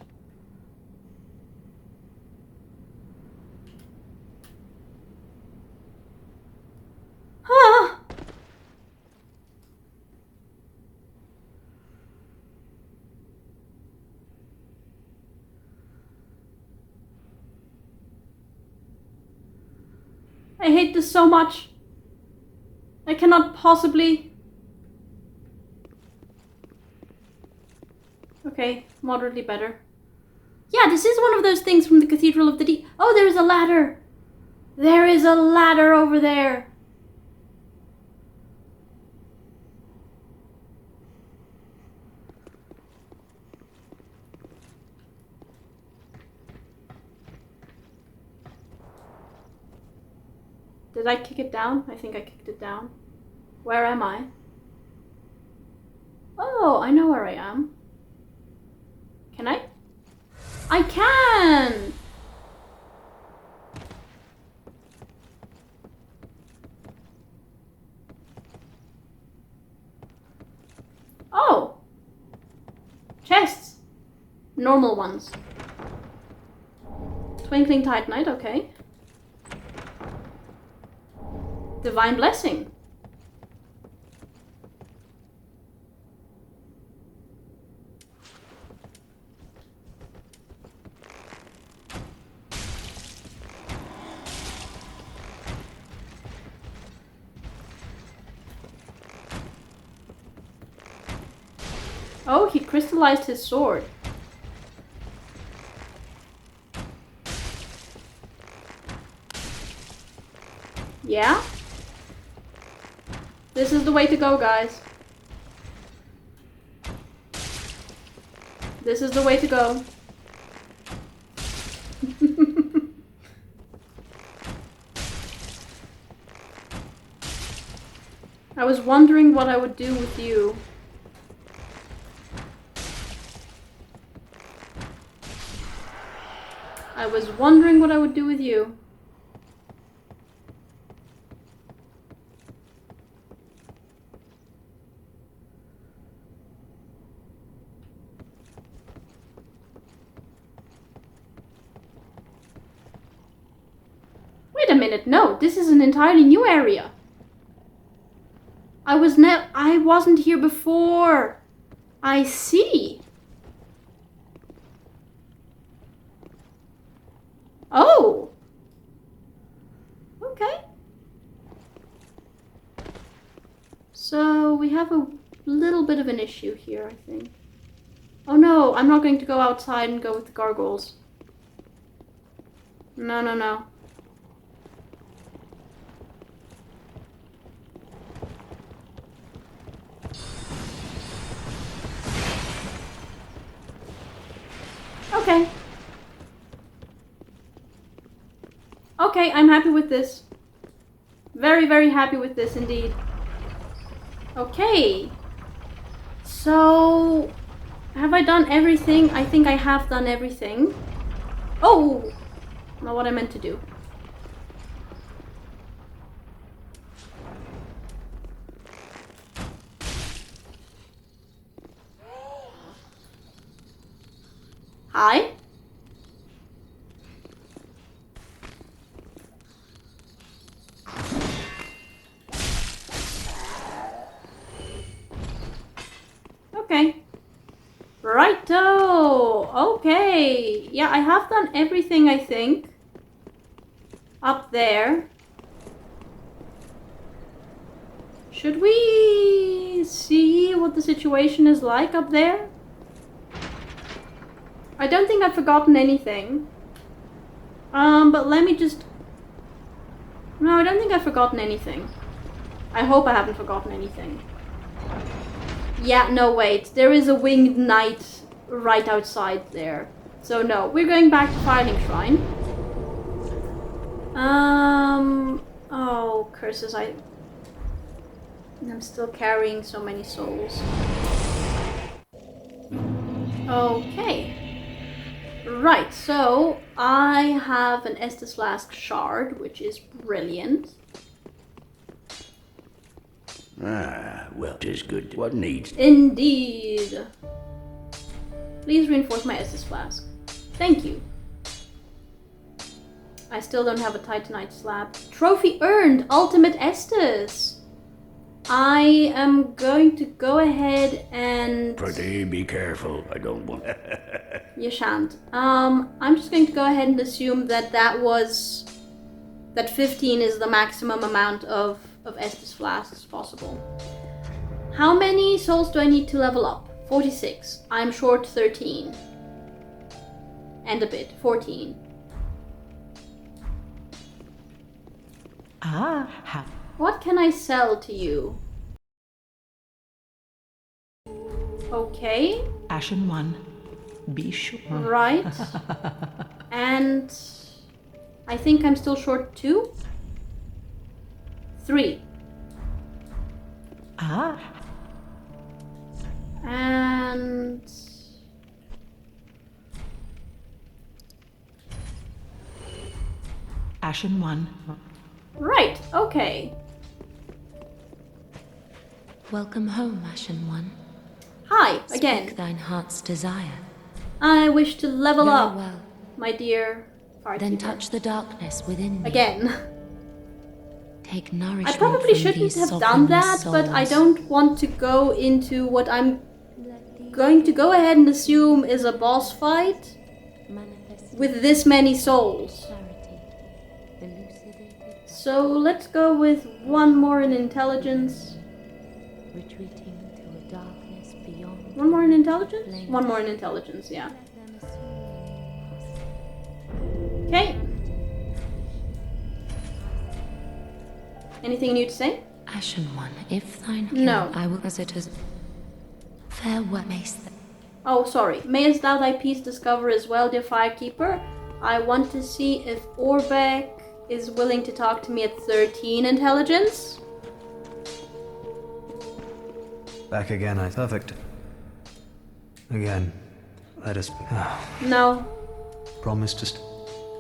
Speaker 1: Ah. I hate this so much. I cannot possibly... Okay, moderately better. Yeah, this is one of those things from the Cathedral of the Deep. Oh, there's a ladder! There is a ladder over there! Did I kick it down? I think I kicked it down. Where am I? Oh, I know where I am. Can I? I can! Oh! Chests! Normal ones. Twinkling Titanite, okay. Divine Blessing. Oh, he crystallized his sword. Yeah? This is the way to go, guys. This is the way to go. I was wondering what I would do with you. I was wondering what I would do with you. Wait a minute, no, this is an entirely new area. I wasn't here before. I see. Oh. Okay. So we have a little bit of an issue here, I think. Oh no, I'm not going to go outside and go with the gargoyles. No, no, no. Okay. Okay, I'm happy with this. Very, very happy with this indeed. Okay. So, have I done everything? I think I have done everything. Oh! Not what I meant to do. Hi? Okay. Righto! Okay. Yeah, I have done everything, I think. Up there. Should we see what the situation is like up there? I don't think I've forgotten anything. But let me just... No, I don't think I've forgotten anything. I hope I haven't forgotten anything. Yeah, no, wait. There is a winged knight right outside there. So no, we're going back to Firelink Shrine. Oh, curses, I'm still carrying so many souls. Okay. Right, so I have an Estus Flask shard, which is brilliant.
Speaker 6: Ah, well, 'tis good. What needs?
Speaker 1: Indeed. Please reinforce my Estus Flask. Thank you. I still don't have a Titanite slab. Trophy earned! Ultimate Estus! I am going to go ahead and...
Speaker 6: Pretty be careful. I don't want...
Speaker 1: You shan't. I'm just going to go ahead and assume that that 15 is the maximum amount of Estus Flasks possible. How many souls do I need to level up? 46. I'm short 13. And a bit. 14.
Speaker 4: Ah,
Speaker 1: What can I sell to you? Okay.
Speaker 4: Ashen One, be sure.
Speaker 1: Right. And I think I'm still short 2? 3.
Speaker 4: Ah,
Speaker 1: And...
Speaker 4: Ashen One.
Speaker 1: Right, okay.
Speaker 3: Welcome home, Ashen One.
Speaker 1: Hi,
Speaker 3: Speak
Speaker 1: again.
Speaker 3: thine heart's desire.
Speaker 1: I wish to level
Speaker 3: Very
Speaker 1: up,
Speaker 3: well.
Speaker 1: my dear
Speaker 3: Then
Speaker 1: Farkeeper.
Speaker 3: touch the darkness within me.
Speaker 1: Again.
Speaker 3: Take
Speaker 1: I
Speaker 3: nourishment
Speaker 1: probably
Speaker 3: from
Speaker 1: shouldn't
Speaker 3: these
Speaker 1: have done
Speaker 3: sovereign
Speaker 1: that, but I
Speaker 3: souls.
Speaker 1: don't want to go into what I'm going to go ahead and assume is a boss fight with this many souls. So let's go with one more in intelligence.
Speaker 3: Retreating to a darkness beyond
Speaker 1: One more in intelligence? One more in intelligence, yeah. Okay. Anything new to say?
Speaker 3: Ashen One, if thine
Speaker 1: No.
Speaker 3: I will as it is. Farewell, mayst
Speaker 1: Oh, sorry. Mayest thou thy peace discover as well, dear Firekeeper? I want to see if Orbeck is willing to talk to me at 13 intelligence.
Speaker 5: Back again, perfect. Again, let us...
Speaker 1: No.
Speaker 5: Promise to...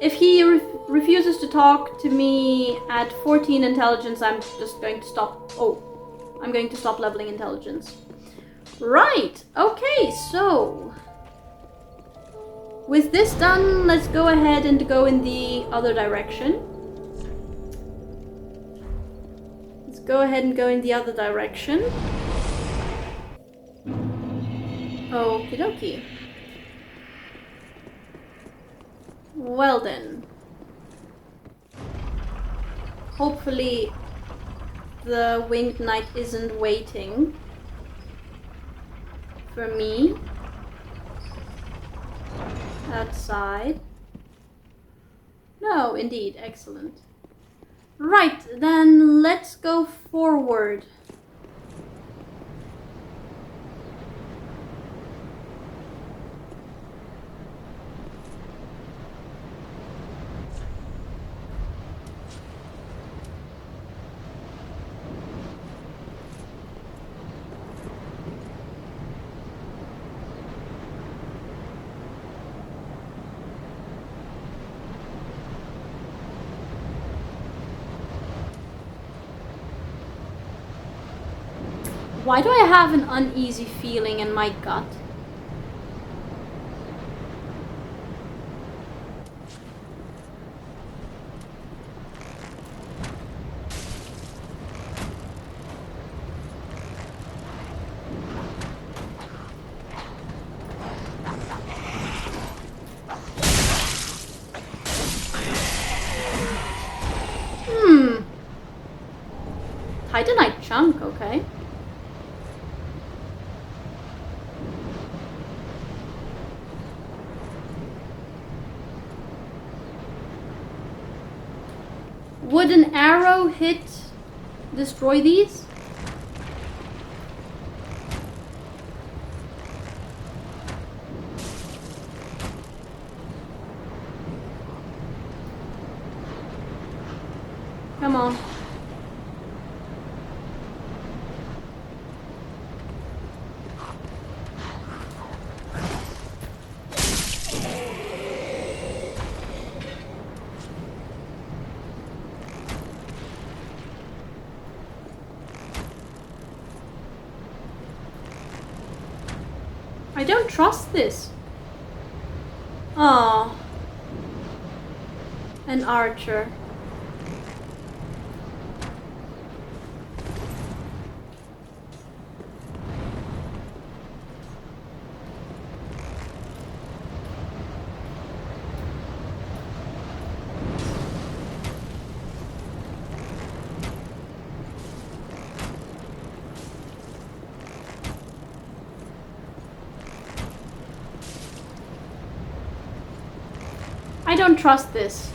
Speaker 1: If he refuses to talk to me at 14 intelligence, I'm just going to stop. Oh, I'm going to stop leveling intelligence. Right, okay, so with this done, let's go ahead and go in the other direction. Let's go ahead and go in the other direction. Okie dokie. Well then. Hopefully the winged knight isn't waiting for me outside. No, indeed, excellent. Right, then let's go forward. Why do I have an uneasy feeling in my gut? Titanite chunk, okay. Would an arrow destroy these? Come on. I don't trust this. Oh, an archer. I don't trust this.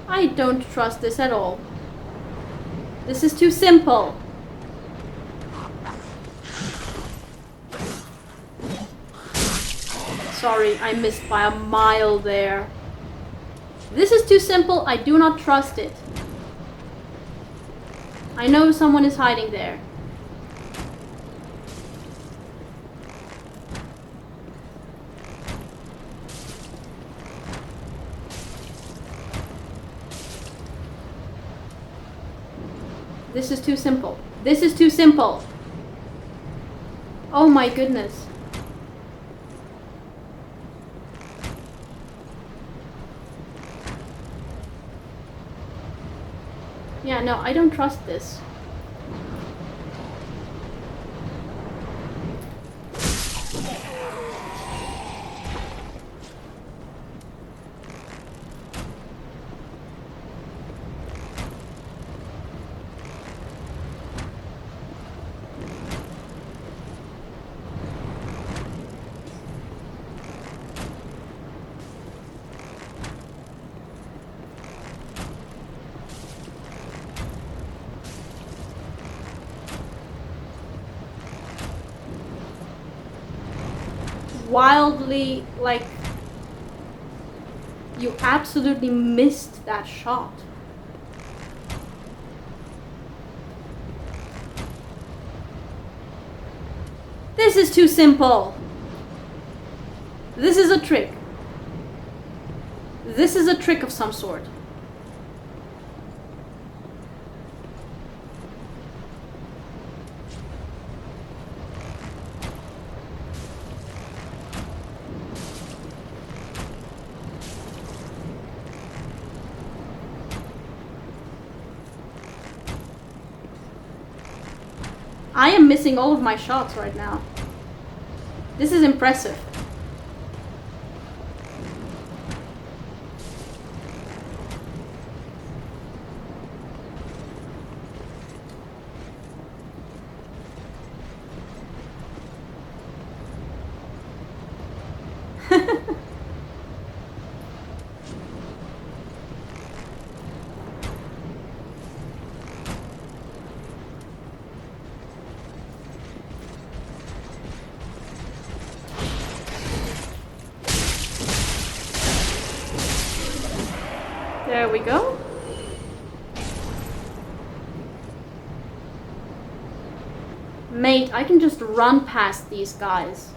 Speaker 1: I don't trust this at all. This is too simple. Sorry, I missed by a mile there. This is too simple. I do not trust it. I know someone is hiding there. This is too simple. This is too simple. Oh my goodness. Yeah, no, I don't trust this. wildly, like, you absolutely missed that shot. This is too simple. This is a trick. This is a trick of some sort. I am missing all of my shots right now. This is impressive. There we go. Mate, I can just run past these guys.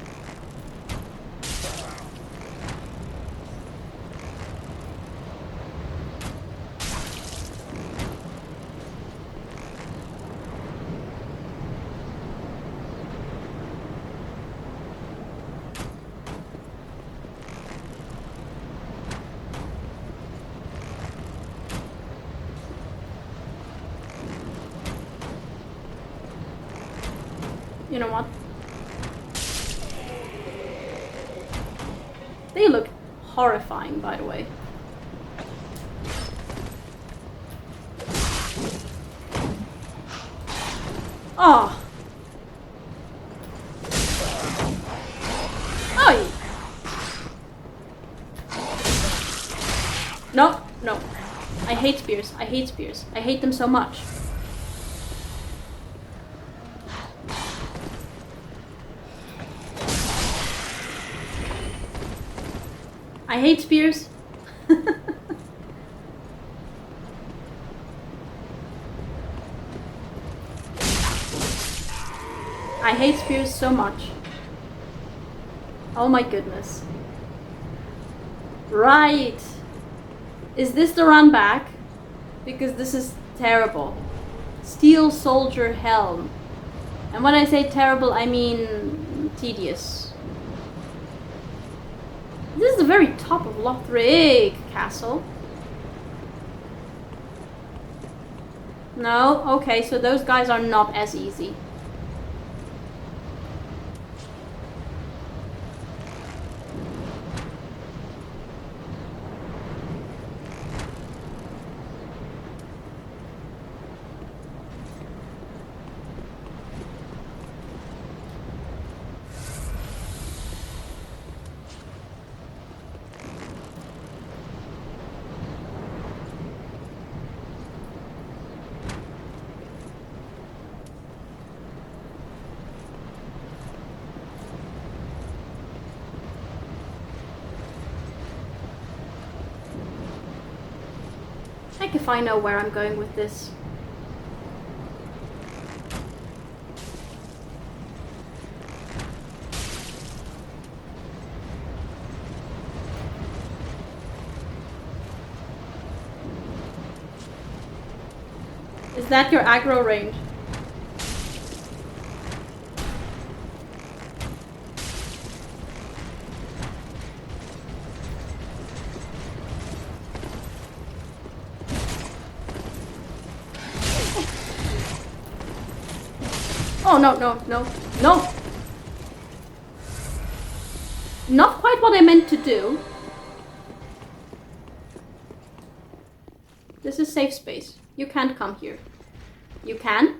Speaker 1: You know what? They look horrifying, by the way. Oh. Oh. No, no. I hate spears. I hate spears. I hate them so much. I hate spears. I hate spears so much. Oh my goodness. Right. Is this the run back? Because this is terrible. Steel Soldier Helm. And when I say terrible, I mean tedious. This is the very top of Lothric Castle. No? Okay, so those guys are not as easy. Heck if I know where I'm going with this. Is that your aggro range? Oh, no, no, no, no! Not quite what I meant to do. This is safe space. You can't come here. You can?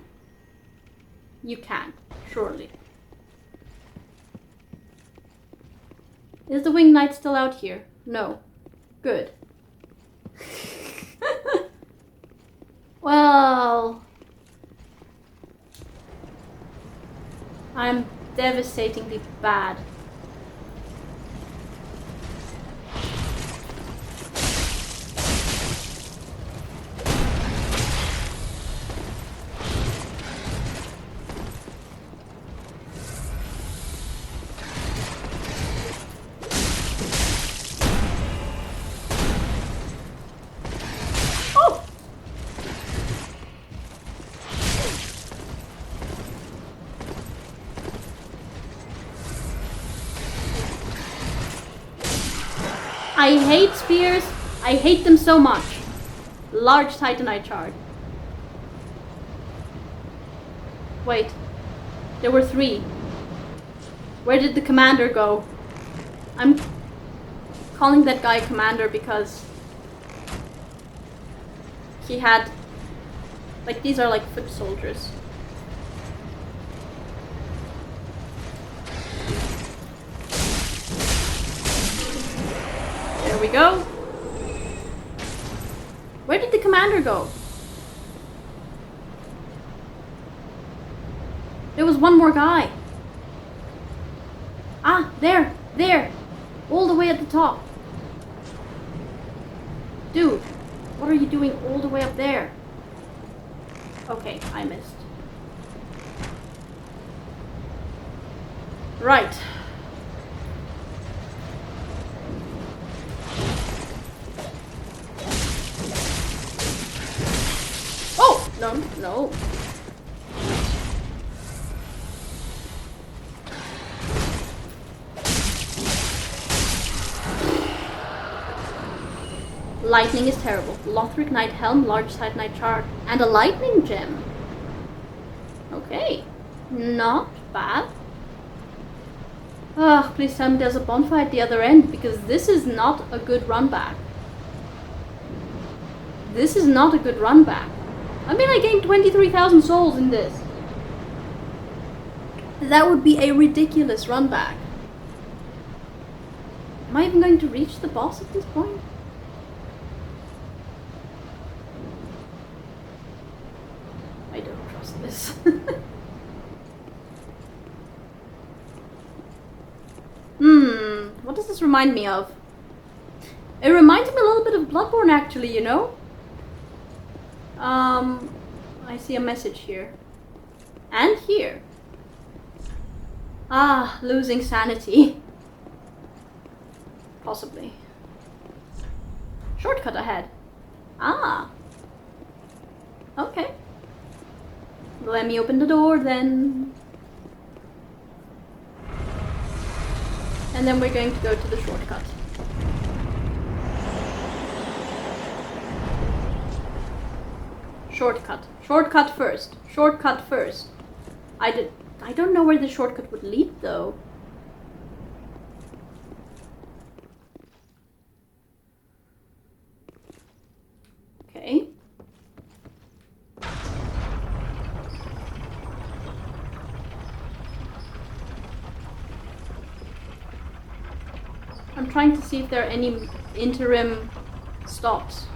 Speaker 1: You can, surely. Is the Winged Knight still out here? No. Good. Well... I'm devastatingly bad I hate spears. I hate them so much. Large Titanite shard. Wait. There were 3. Where did the commander go? I'm calling that guy commander because he had... Like, these are like foot soldiers. There we go. Where did the commander go? There was one more guy. Ah, there. All the way at the top. Dude, what are you doing all the way up there? Okay, I missed. Right. Oh, no. Lightning is terrible. Lothric Knight Helm, large Titanite shard, and a lightning gem. Okay, not bad. Ah, please tell me there's a bonfire at the other end, because this is not a good run back. This is not a good run back. I mean, I gained 23,000 souls in this. That would be a ridiculous run back. Am I even going to reach the boss at this point? I don't trust this. What does this remind me of? It reminds me a little bit of Bloodborne, actually, you know? I see a message here. And here. Ah, losing sanity. Possibly. Shortcut ahead. Ah. Okay. Let me open the door then. And then we're going to go to the shortcut. Shortcut first. Shortcut first. I don't know where the shortcut would lead though. Okay. I'm trying to see if there are any interim stops.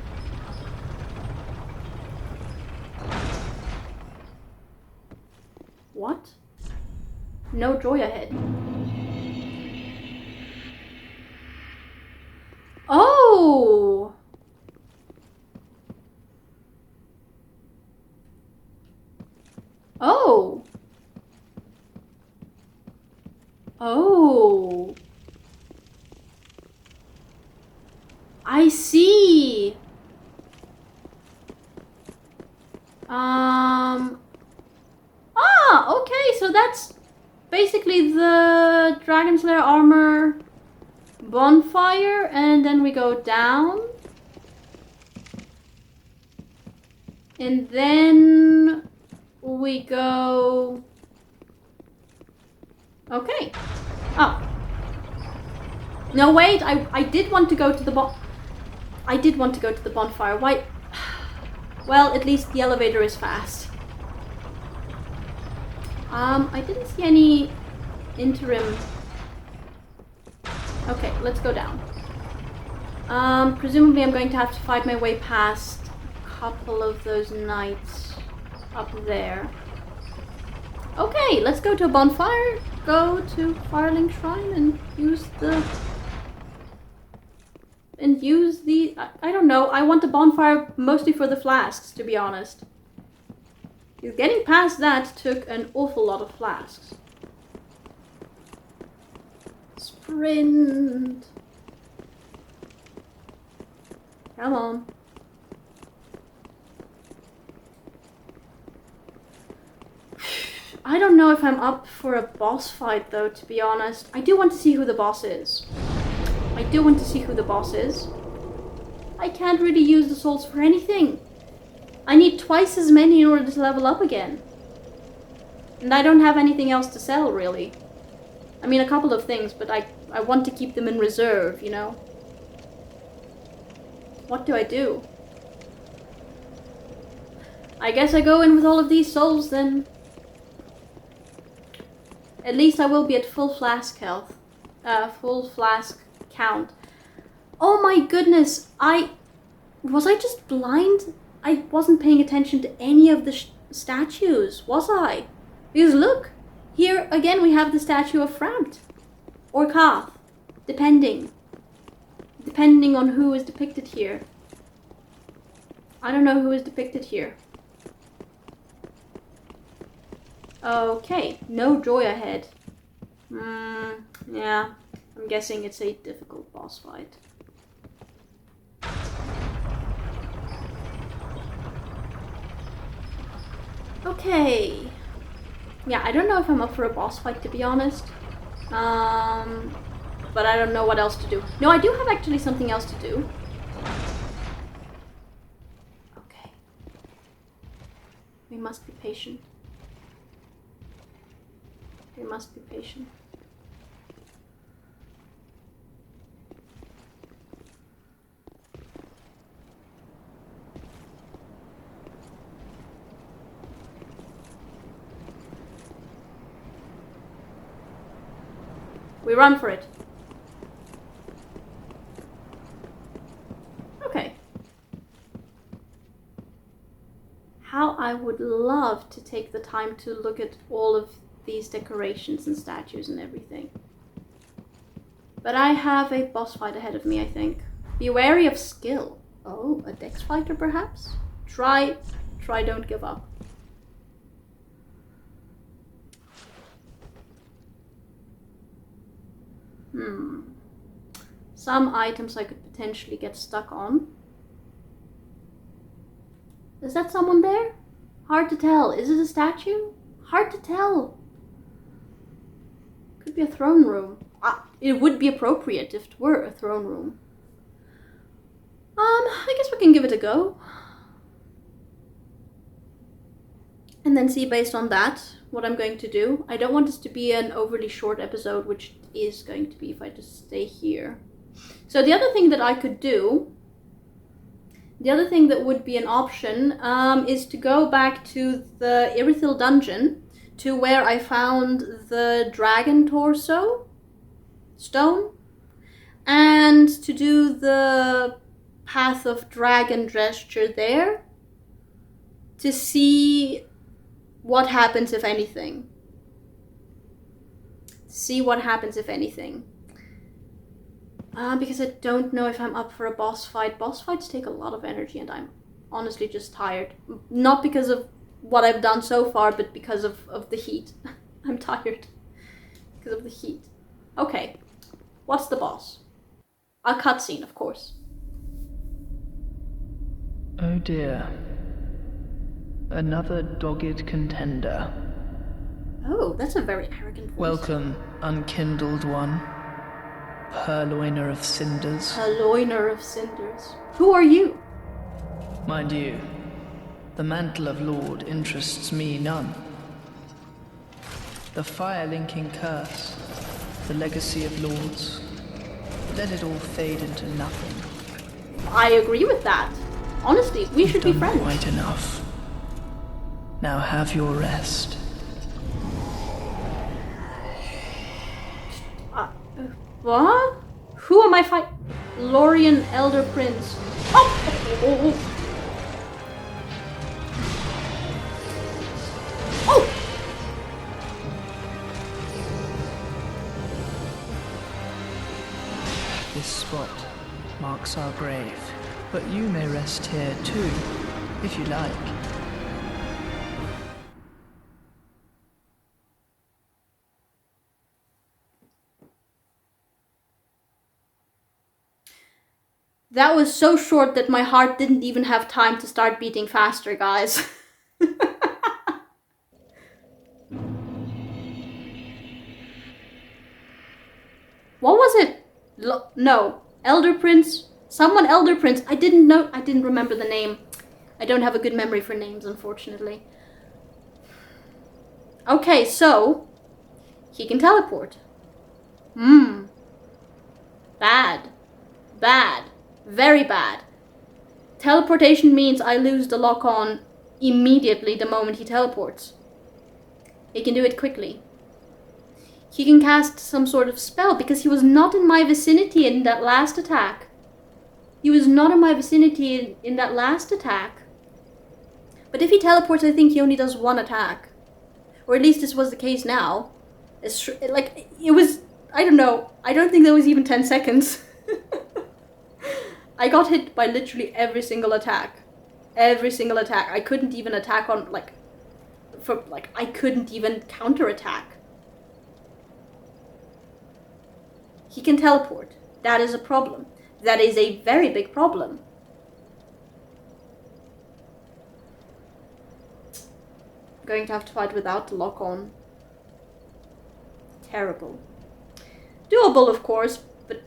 Speaker 1: What? No joy ahead. Oh! Oh! Oh! I see! Ah, okay, so that's basically the Dragon Slayer armor bonfire, and then we go down. And then we go... Okay. Oh. No, wait, I did want to go to the I did want to go to the bonfire. Why? Well, at least the elevator is fast. I didn't see any interim... Okay, let's go down. Presumably I'm going to have to fight my way past a couple of those knights up there. Okay, let's go to a bonfire, go to Firelink Shrine and use the... I don't know, I want the bonfire mostly for the flasks, to be honest. Because getting past that took an awful lot of flasks. Sprint! Come on. I don't know if I'm up for a boss fight though, to be honest. I do want to see who the boss is. I do want to see who the boss is. I can't really use the souls for anything. I need twice as many in order to level up again. And I don't have anything else to sell, really. I mean, a couple of things, but I want to keep them in reserve, you know? What do I do? I guess I go in with all of these souls, then. At least I will be at full flask health. Full flask count. Oh my goodness, was I just blind? I wasn't paying attention to any of the statues, was I? Because look, here again we have the statue of Framt. Or Kath, depending on who is depicted here. I don't know who is depicted here. Okay, no joy ahead. Yeah, I'm guessing it's a difficult boss fight. Okay. Yeah, I don't know if I'm up for a boss fight, to be honest. But I don't know what else to do. No, I do have actually something else to do. Okay. We must be patient. We must be patient. We run for it. Okay. How I would love to take the time to look at all of these decorations and statues and everything. But I have a boss fight ahead of me, I think. Be wary of skill. Oh, a dex fighter perhaps? Try, don't give up. Some items I could potentially get stuck on. Is that someone there? Hard to tell. Is it a statue? Hard to tell. Could be a throne room. It would be appropriate if it were a throne room. I guess we can give it a go. And then see based on that what I'm going to do. I don't want this to be an overly short episode, which is going to be if I just stay here. So the other thing that I could do, the other thing that would be an option, is to go back to the Irithil dungeon, to where I found the dragon torso stone, and to do the Path of Dragon gesture there, to see what happens if anything. See what happens if anything. Because I don't know if I'm up for a boss fight. Boss fights take a lot of energy and I'm honestly just tired. Not because of what I've done so far, but because of the heat. I'm tired. Because of the heat. Okay. What's the boss? A cutscene, of course.
Speaker 4: Oh dear. Another dogged contender.
Speaker 1: Oh, that's a very arrogant voice.
Speaker 4: Welcome, unkindled one. Purloiner of cinders.
Speaker 1: Purloiner of cinders. Who are you?
Speaker 4: Mind you, the mantle of Lord interests me none. The fire-linking curse, the legacy of lords, let it all fade into nothing.
Speaker 1: I agree with that. Honestly, we should be friends.
Speaker 4: Quite enough. Now have your rest.
Speaker 1: What? Who am I fighting? Lorian Elder Prince. Oh! Oh!
Speaker 4: This spot marks our grave, but you may rest here too, if you like.
Speaker 1: That was so short that my heart didn't even have time to start beating faster, guys. What was it? No. Elder Prince. Someone Elder Prince. I didn't remember the name. I don't have a good memory for names, unfortunately. Okay, so he can teleport. Bad. Bad. Very bad. Teleportation means I lose the lock-on immediately the moment he teleports. He can do it quickly. He can cast some sort of spell because he was not in my vicinity in that last attack. He was not in my vicinity in that last attack. But if he teleports, I think he only does one attack. Or at least this was the case now. It was, I don't know. I don't think that was even 10 seconds. I got hit by literally every single attack. Every single attack. I couldn't even attack on, I couldn't even counterattack. He can teleport. That is a problem. That is a very big problem. I'm going to have to fight without the lock-on. Terrible. Doable, of course, but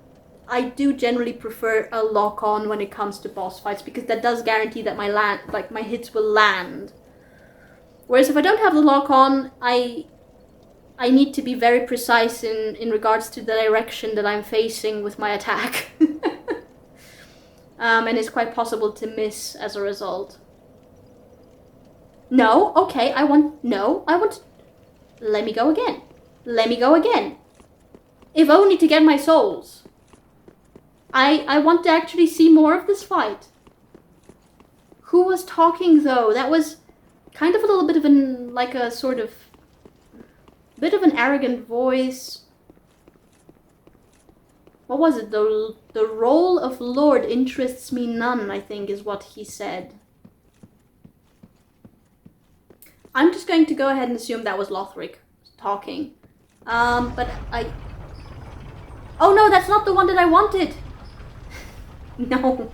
Speaker 1: I do generally prefer a lock-on when it comes to boss fights because that does guarantee that my hits will land. Whereas if I don't have the lock-on, I need to be very precise in regards to the direction that I'm facing with my attack. And it's quite possible to miss as a result. No, okay, let me go again. Let me go again. If only to get my souls. I want to actually see more of this fight. Who was talking though? That was kind of a little bit of an arrogant voice. What was it? The role of Lord interests me none, I think is what he said. I'm just going to go ahead and assume that was Lothric talking. But I... Oh no, that's not the one that I wanted! No.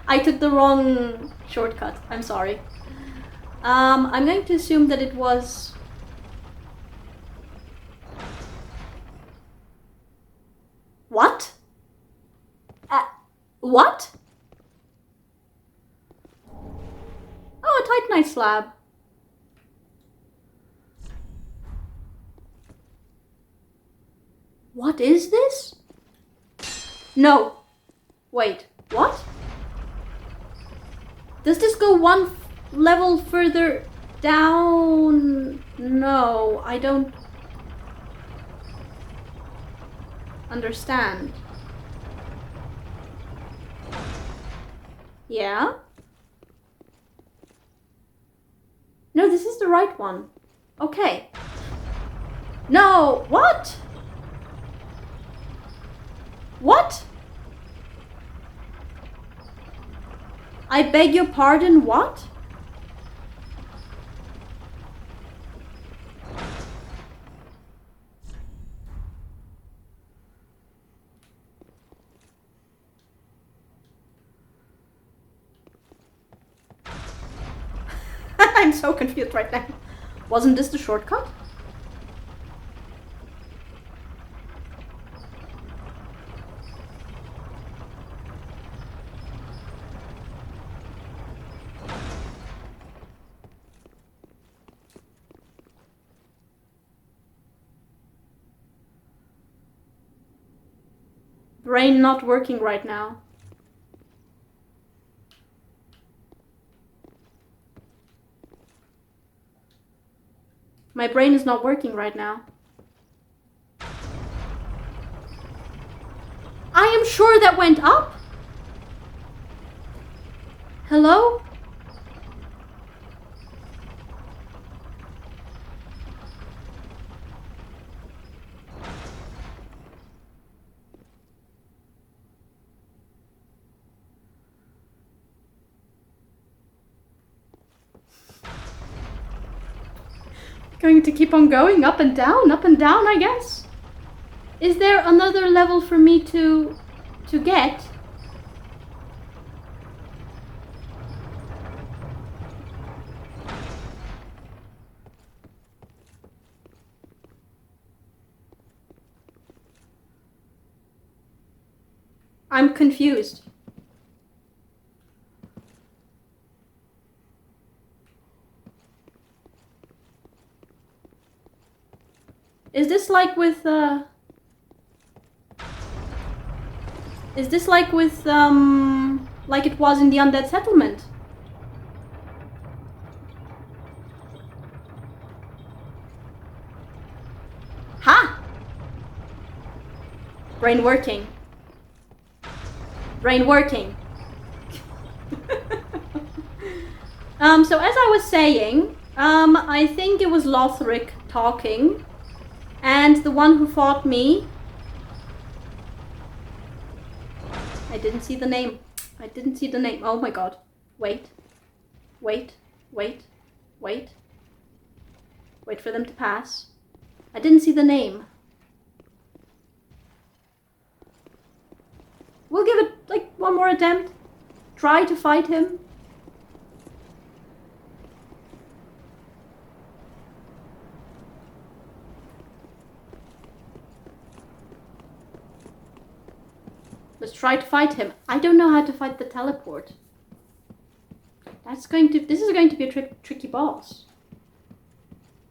Speaker 1: I took the wrong shortcut. I'm sorry. I'm going to assume that it was... What? What? Oh, a Titanite slab. What is this? No. Wait, what? Does this go one level further down? No, I don't understand. Yeah? No, this is the right one. Okay. No, what? What? I beg your pardon, what? I'm so confused right now. Wasn't this the shortcut? Brain not working right now. My brain is not working right now. I am sure that went up. Hello? Going to keep on going up and down, I guess. Is there another level for me to get? I'm confused. Is this like with, Is this like with, like it was in the undead settlement? Ha! Brain working. Brain working. So as I was saying, I think it was Lothric talking, and the one who fought me, I didn't see the name. I didn't see the name. Oh my god. Wait. Wait. Wait. Wait. Wait for them to pass. I didn't see the name. We'll give it like one more attempt. Try to fight him. Let's try to fight him. I don't know how to fight the teleport. This is going to be a tricky boss.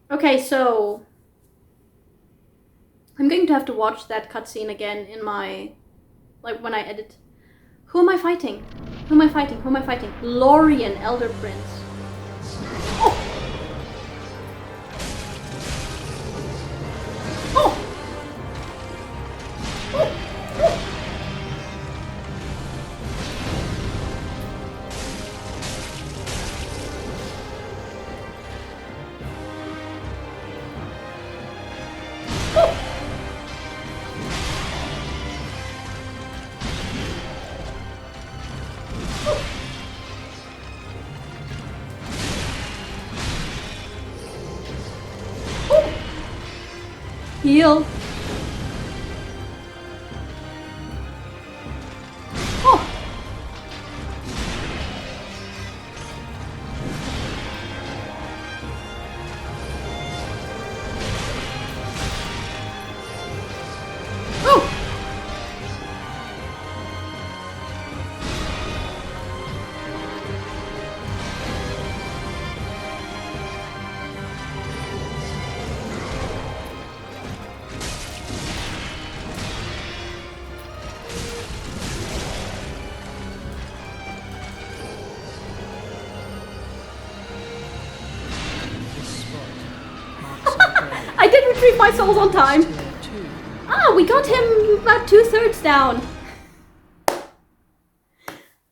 Speaker 1: Okay, so I'm going to have to watch that cutscene again in my, like when I edit. Who am I fighting? Who am I fighting? Who am I fighting? Lorian, Elder Prince. Oh! Oh! Oh! Heal. Oh. Oh. I did retrieve my souls on time. Ah, we got him about 2/3 down.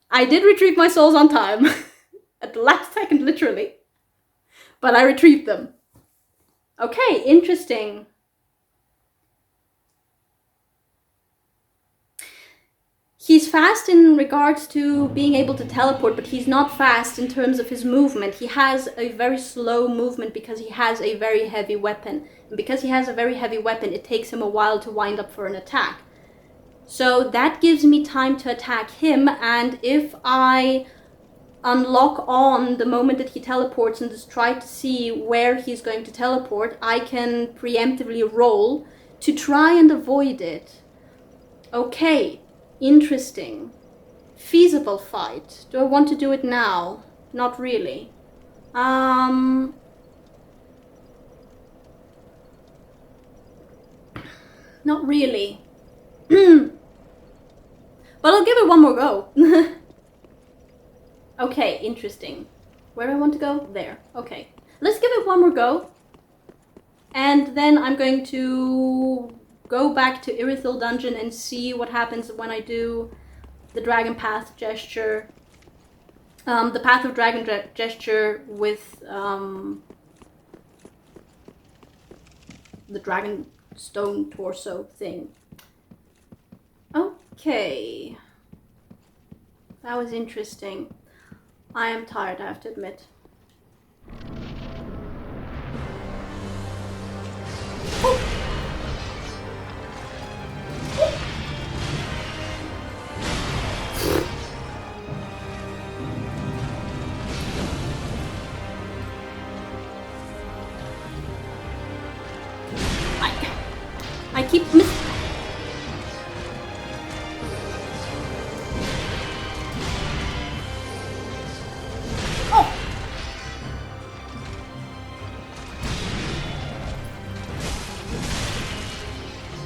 Speaker 1: I did retrieve my souls on time. At the last second, literally. But I retrieved them. Okay, interesting. He's fast in regards to being able to teleport, but he's not fast in terms of his movement. He has a very slow movement because he has a very heavy weapon. And because he has a very heavy weapon, it takes him a while to wind up for an attack. So that gives me time to attack him, and if I unlock on the moment that he teleports and just try to see where he's going to teleport, I can preemptively roll to try and avoid it. Okay. Interesting. Feasible fight. Do I want to do it now? Not really. Not really. But I'll give it one more go. Okay, interesting. Where do I want to go? There. Okay. Let's give it one more go. And then I'm going to go back to Irithil Dungeon and see what happens when I do the Dragon Path gesture. The Path of Dragon gesture with the Dragon Stone torso thing. Okay. That was interesting. I am tired, I have to admit. Oh. I keep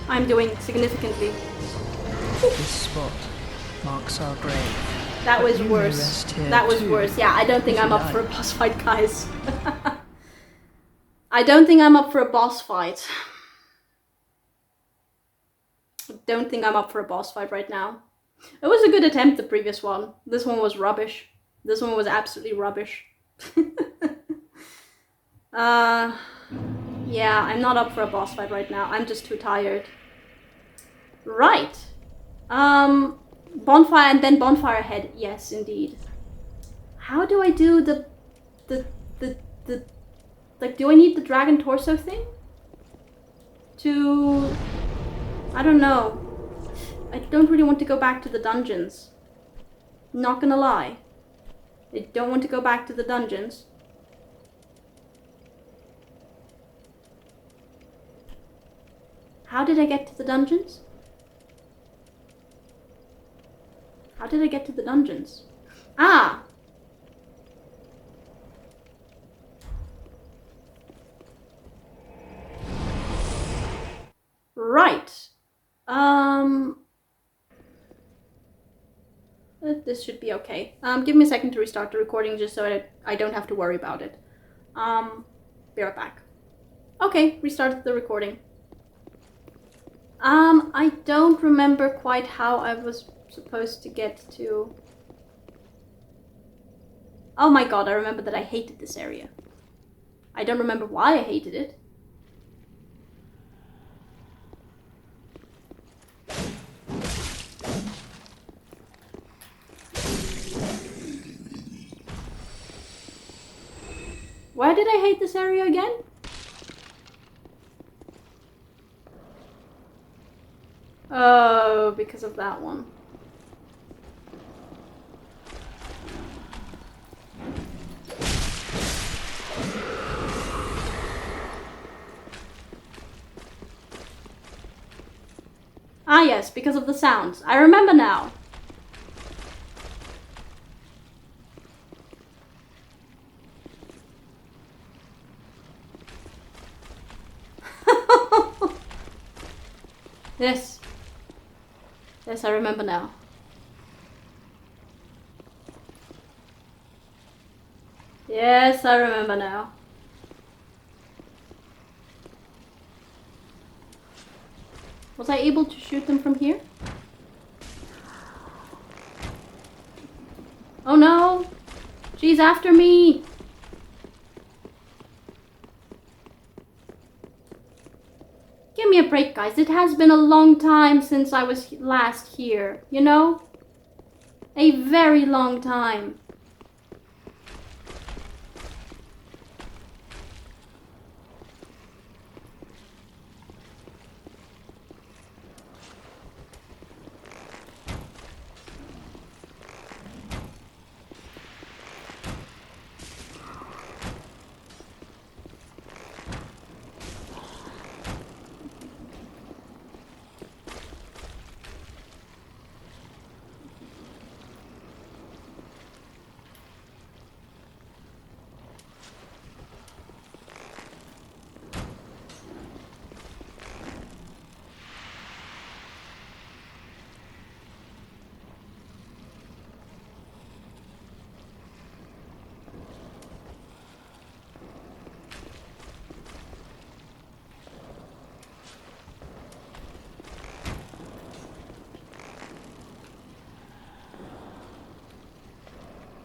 Speaker 1: I'm doing significantly.
Speaker 4: This spot marks our grave.
Speaker 1: That was
Speaker 4: You may
Speaker 1: worse.
Speaker 4: rest here
Speaker 1: That was
Speaker 4: too,
Speaker 1: worse. Yeah, I don't think
Speaker 4: if
Speaker 1: I'm
Speaker 4: you
Speaker 1: up for a
Speaker 4: like.
Speaker 1: boss fight, guys. I don't think I'm up for a boss fight. I don't think I'm up for a boss fight right now. It was a good attempt, the previous one. This one was rubbish. This one was absolutely rubbish. Yeah, I'm not up for a boss fight right now. I'm just too tired. Right. Bonfire and then bonfire head. Yes, indeed. How do I do the like, do I need the dragon torso thing? To... I don't know. I don't really want to go back to the dungeons. Not gonna lie. I don't want to go back to the dungeons. How did I get to the dungeons? How did I get to the dungeons? Ah! Right. This should be okay. Give me a second to restart the recording just so I don't have to worry about it. Be right back. Okay, restarted the recording. I don't remember quite how I was supposed to get to... Oh my god, I remember that I hated this area. I don't remember why I hated it. Why did I hate this area again? Oh, because of that one. Ah yes, because of the sounds. I remember now. Yes. Yes, I remember now. Yes, I remember now. Was I able to shoot them from here? Oh no! She's after me! Give me a break, guys. It has been a long time since I was last here, you know? A very long time.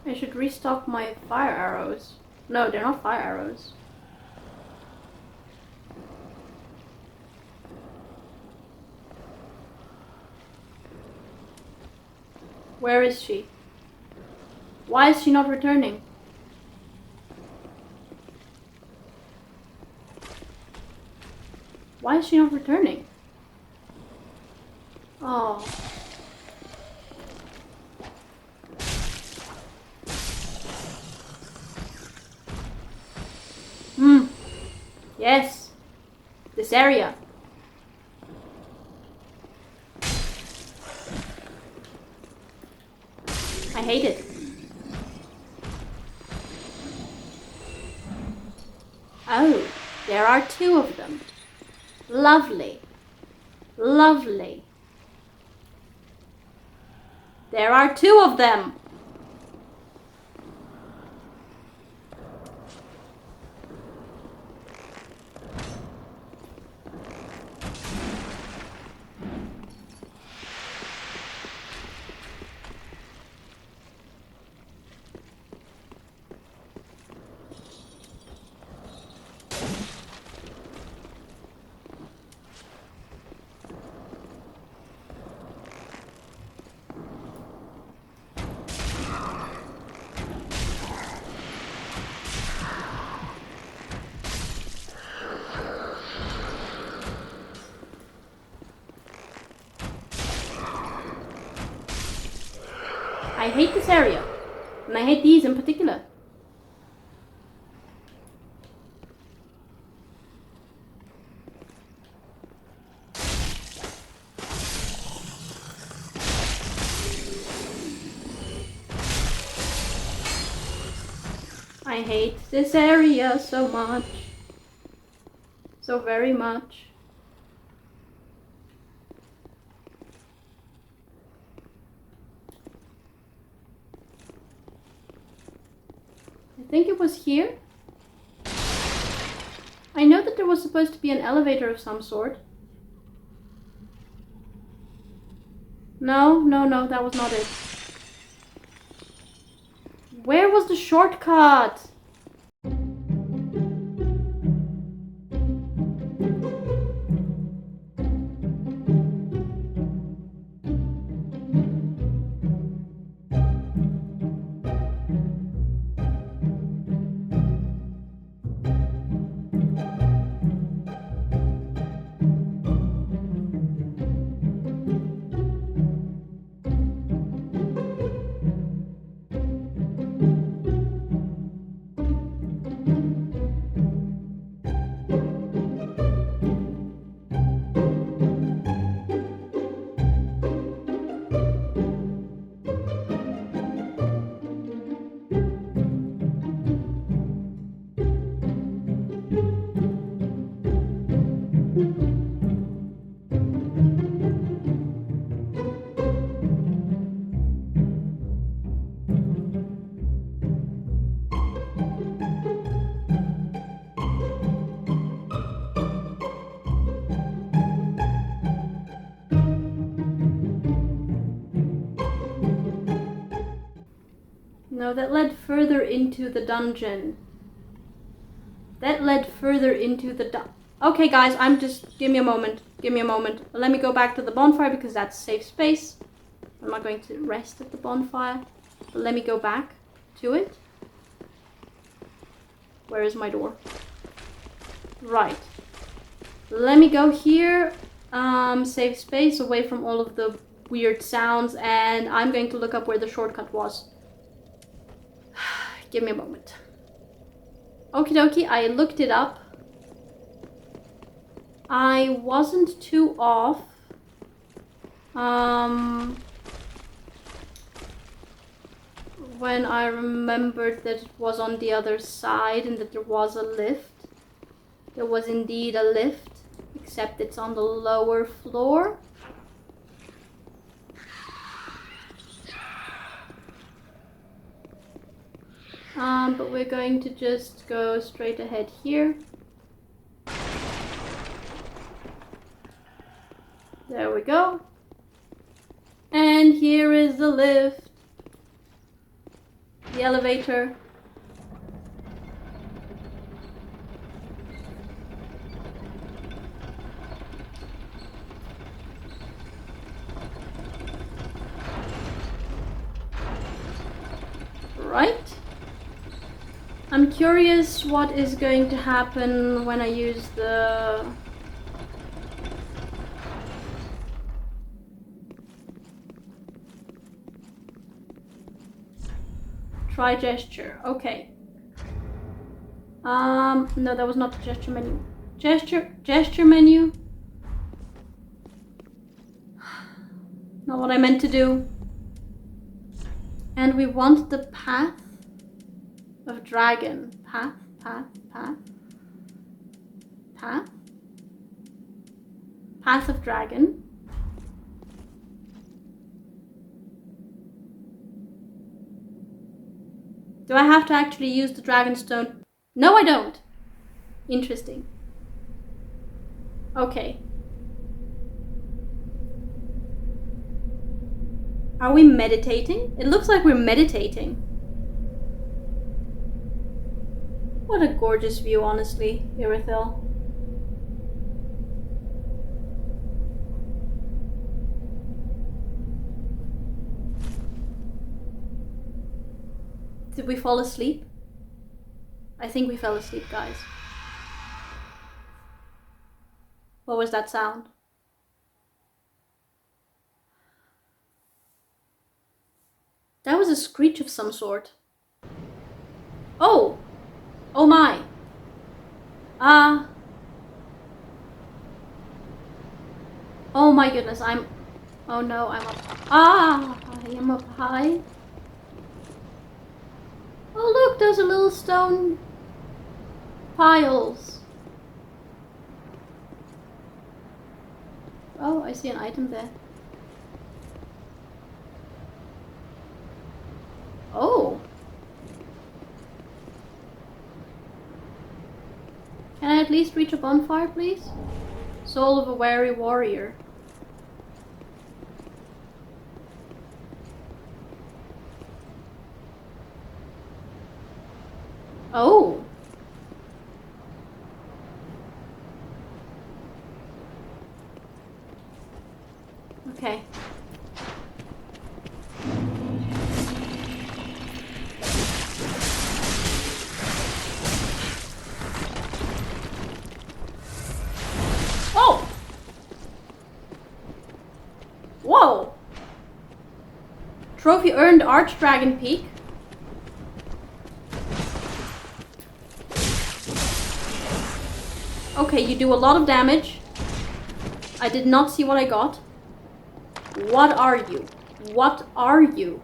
Speaker 1: I should restock my fire arrows. No, they're not fire arrows. Where is she? Why is she not returning? Why is she not returning? Oh. Yes. This area. I hate it. Oh, there are two of them. Lovely. Lovely. There are 2 of them. I hate this area, and I hate these in particular. I hate this area so much. So very much. I think it was here. I know that there was supposed to be an elevator of some sort. No, that was not it. Where was the shortcut? No, that led further into the dungeon. That led further into the Okay, guys, give me a moment. Give me a moment. Let me go back to the bonfire because that's safe space. I'm not going to rest at the bonfire. But let me go back to it. Where is my door? Right. Let me go here. Safe space away from all of the weird sounds. And I'm going to look up where the shortcut was. Give me a moment. Okie dokie, I looked it up. I wasn't too off. When I remembered that it was on the other side and that there was a lift. There was indeed a lift, except it's on the lower floor. But we're going to just go straight ahead here. There we go. And here is the lift. The elevator. Right. I'm curious what is going to happen when I use the... Try gesture. Okay. No, that was not the gesture menu. Gesture menu. Not what I meant to do. And we want the path of dragon. Path. Path of Dragon. Do I have to actually use the Dragonstone? No, I don't. Interesting. Okay. Are we meditating? It looks like we're meditating. What a gorgeous view, honestly, Irithyll. Did we fall asleep? I think we fell asleep, guys. What was that sound? That was a screech of some sort. Oh! Oh my! Oh my goodness, oh no, I'm up. I am up high. Oh look, those are little stone piles. Oh, I see an item there. Oh. Can I at least reach a bonfire, please? Soul of a weary warrior. Oh. Okay. Oh! Whoa! Trophy earned Archdragon Peak. Okay, you do a lot of damage. I did not see what I got. What are you? What are you?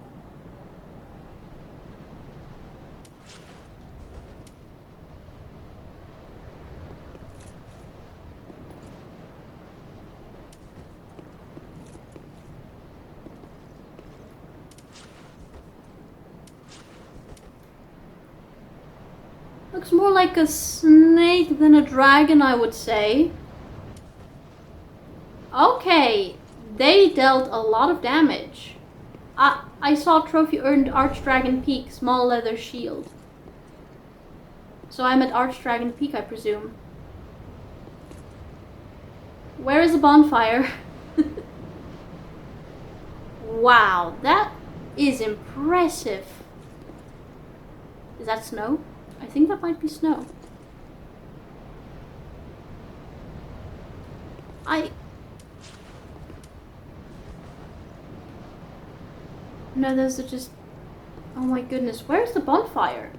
Speaker 1: Looks more like a snake than a dragon, I would say. Okay, they dealt a lot of damage. I saw trophy earned Archdragon Peak, small leather shield. So I'm at Archdragon Peak, I presume. Where is the bonfire? Wow, that is impressive. Is that snow? I think that might be snow. No, those are just... Oh my goodness, where's the bonfire?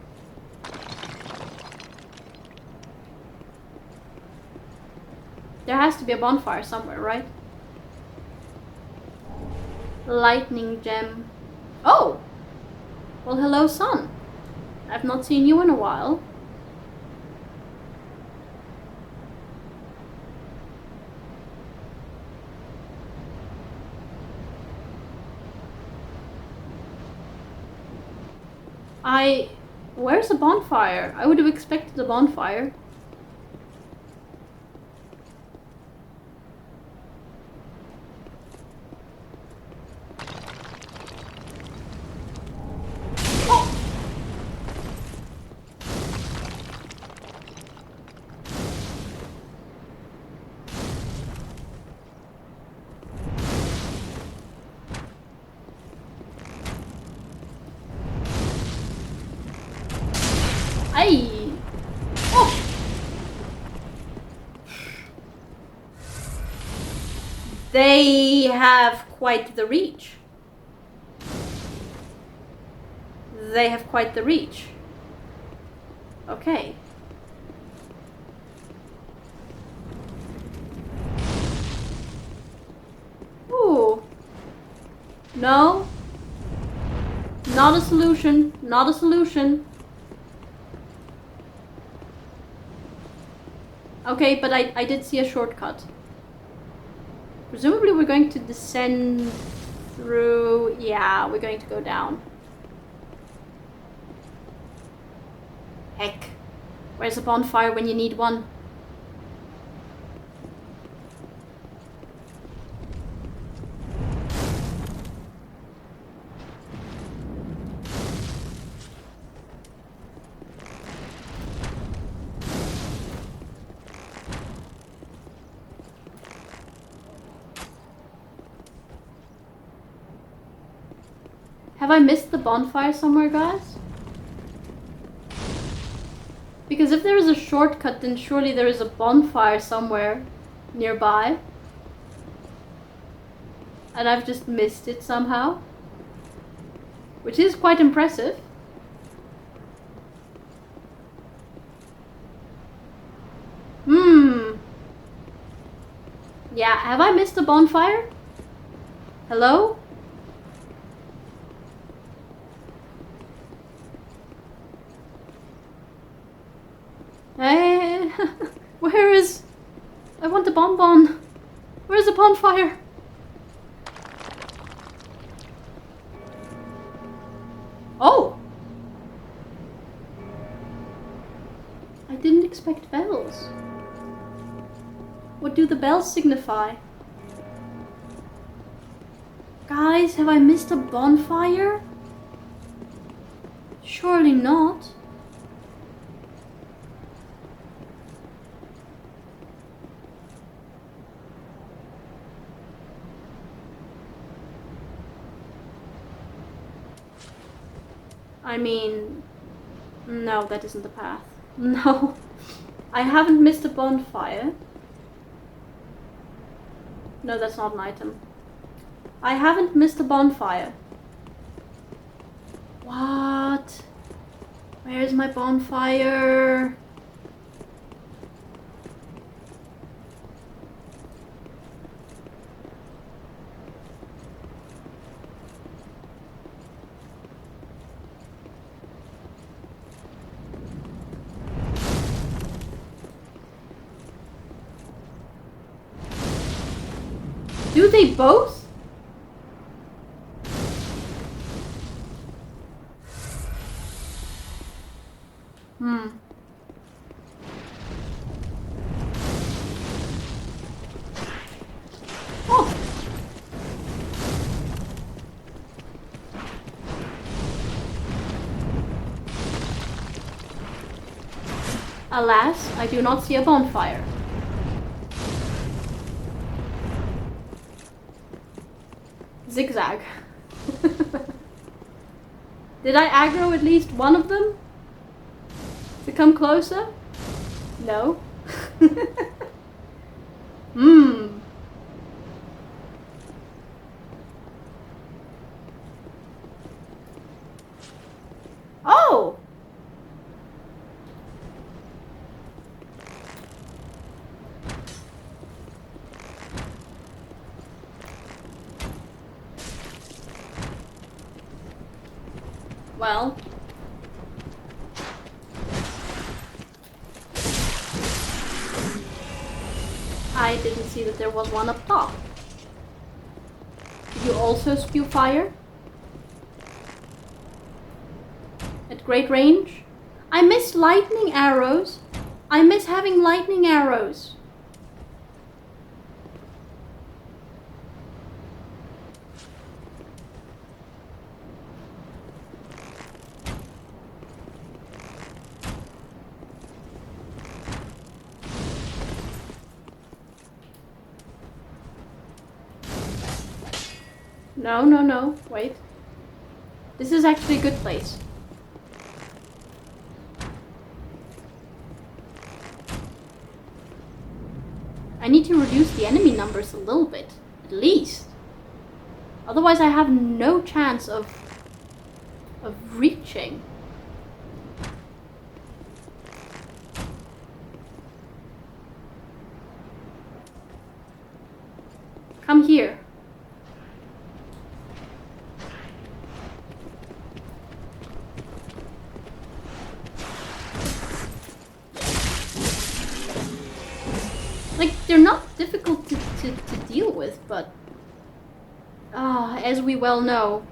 Speaker 1: There has to be a bonfire somewhere, right? Lightning gem. Oh! Well, hello, sun. I've not seen you in a while. Where's the bonfire? I would have expected a bonfire. They have quite the reach. They have quite the reach. Okay. Ooh. No. Not a solution. Not a solution. Okay, but I did see a shortcut. Presumably we're going to descend through... Yeah, we're going to go down. Heck. Where's a bonfire when you need one? Have I missed the bonfire somewhere, guys? Because if there is a shortcut, then surely there is a bonfire somewhere nearby. And I've just missed it somehow. Which is quite impressive. Yeah, have I missed a bonfire? Hello? Hey, where is... I want the bonbon. Where's the bonfire? Oh! I didn't expect bells. What do the bells signify? Guys, have I missed a bonfire? Surely not. I mean, no, that isn't the path. No, I haven't missed a bonfire. No, that's not an item. I haven't missed a bonfire. What? Where's my bonfire? Do they both? Oh. Alas, I do not see a bonfire. Zigzag. Did I aggro at least one of them? To come closer? No. Oh! Well. I didn't see that there was one up top. Did you also spew fire? At great range? I miss lightning arrows. I miss having lightning arrows. No, no, no. Wait. This is actually a good place. I need to reduce the enemy numbers a little bit, at least. Otherwise I have no chance of reaching. Come here. Like, they're not difficult to deal with, but as we well know,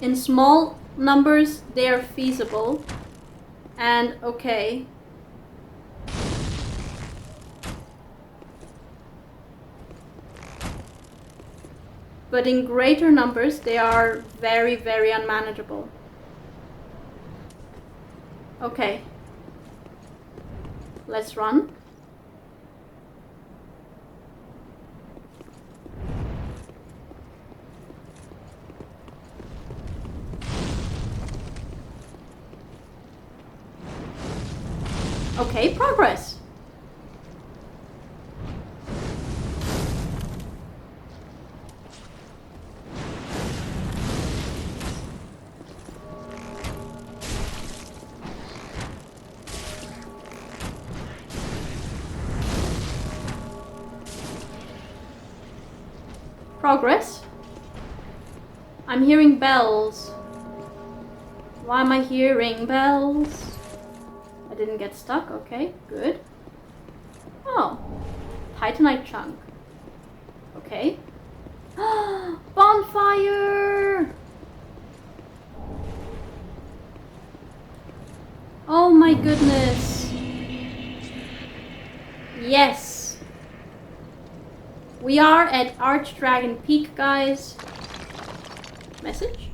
Speaker 1: in small numbers they are feasible and okay. But in greater numbers, they are very, very unmanageable. Okay. Let's run. Okay, progress. Progress. I'm hearing bells. Why am I hearing bells? I didn't get stuck. Okay, good. Oh, Titanite chunk. Okay. Bonfire! Oh my goodness. Yes. We are at Archdragon Peak, guys. Message?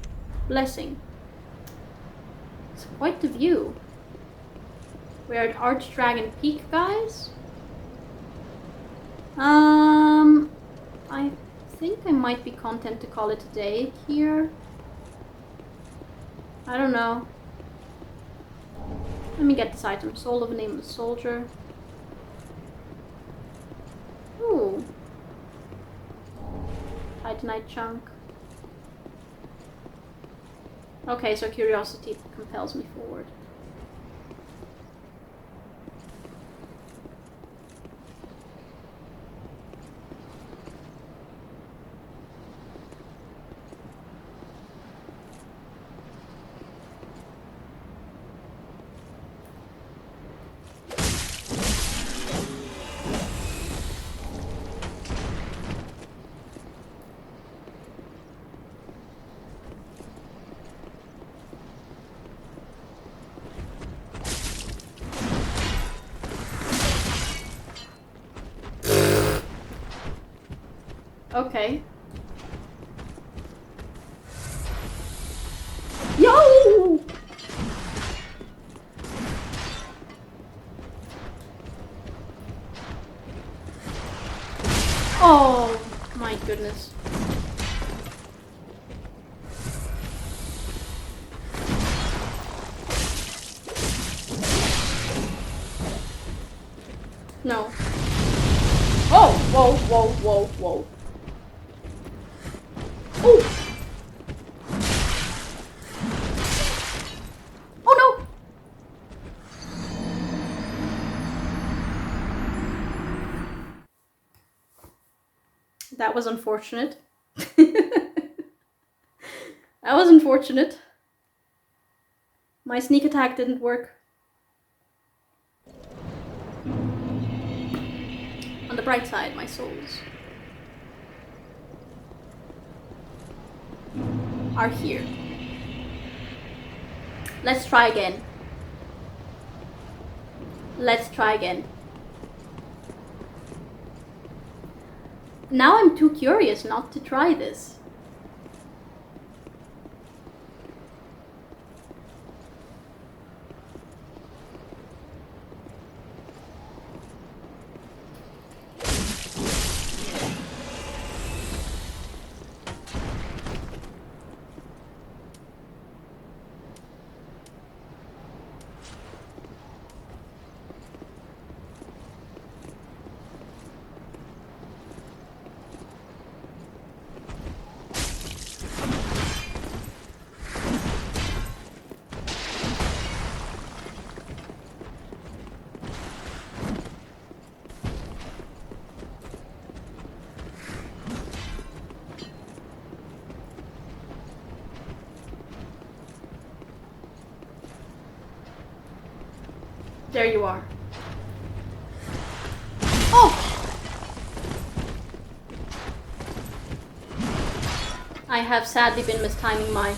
Speaker 1: Blessing. It's quite the view. We're at Archdragon Peak, guys. I think I might be content to call it a day here. I don't know. Let me get this item. Soul of a Nameless Soldier. Ooh. Titanite chunk. Okay, so curiosity compels me forward. Okay. Yo! Oh my goodness. No. Oh, whoa, whoa, whoa, whoa. Oh! Oh no! That was unfortunate. That was unfortunate. My sneak attack didn't work. On the bright side, my souls are here. Let's try again. Let's try again. Now I'm too curious not to try this. There you are. Oh! I have sadly been mistiming my...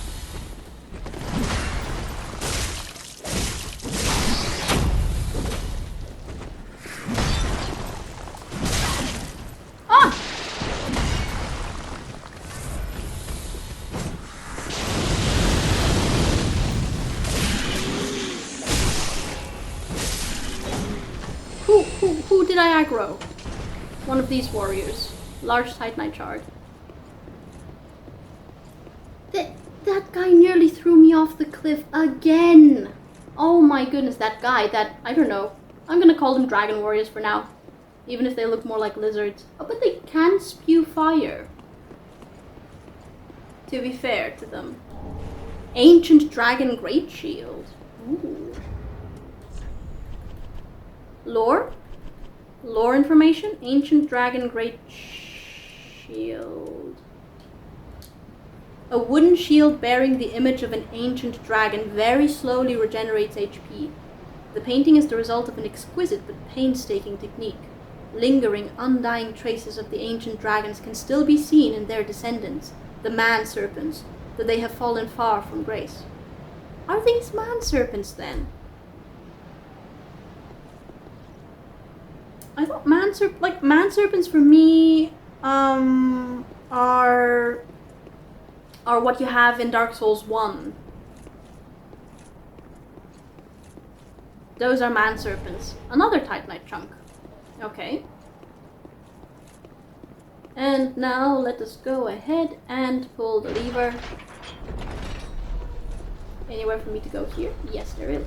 Speaker 1: Ah! Who did I aggro? One of these warriors. Large Titanite shard. That guy nearly threw me off the cliff again. Oh my goodness, that guy, I don't know. I'm gonna call them dragon warriors for now. Even if they look more like lizards. Oh, but they can spew fire. To be fair to them. Ancient dragon great shield. Ooh. Lore? Lore information? Ancient dragon great shield. A wooden shield bearing the image of an ancient dragon very slowly regenerates HP. The painting is the result of an exquisite but painstaking technique. Lingering, undying traces of the ancient dragons can still be seen in their descendants, the man-serpents, though they have fallen far from grace. Are these man-serpents then? I thought man-serpents for me are what you have in Dark Souls 1. Those are man-serpents. Another Titanite chunk. Okay. And now let us go ahead and pull the lever. Anywhere for me to go here? Yes, there is.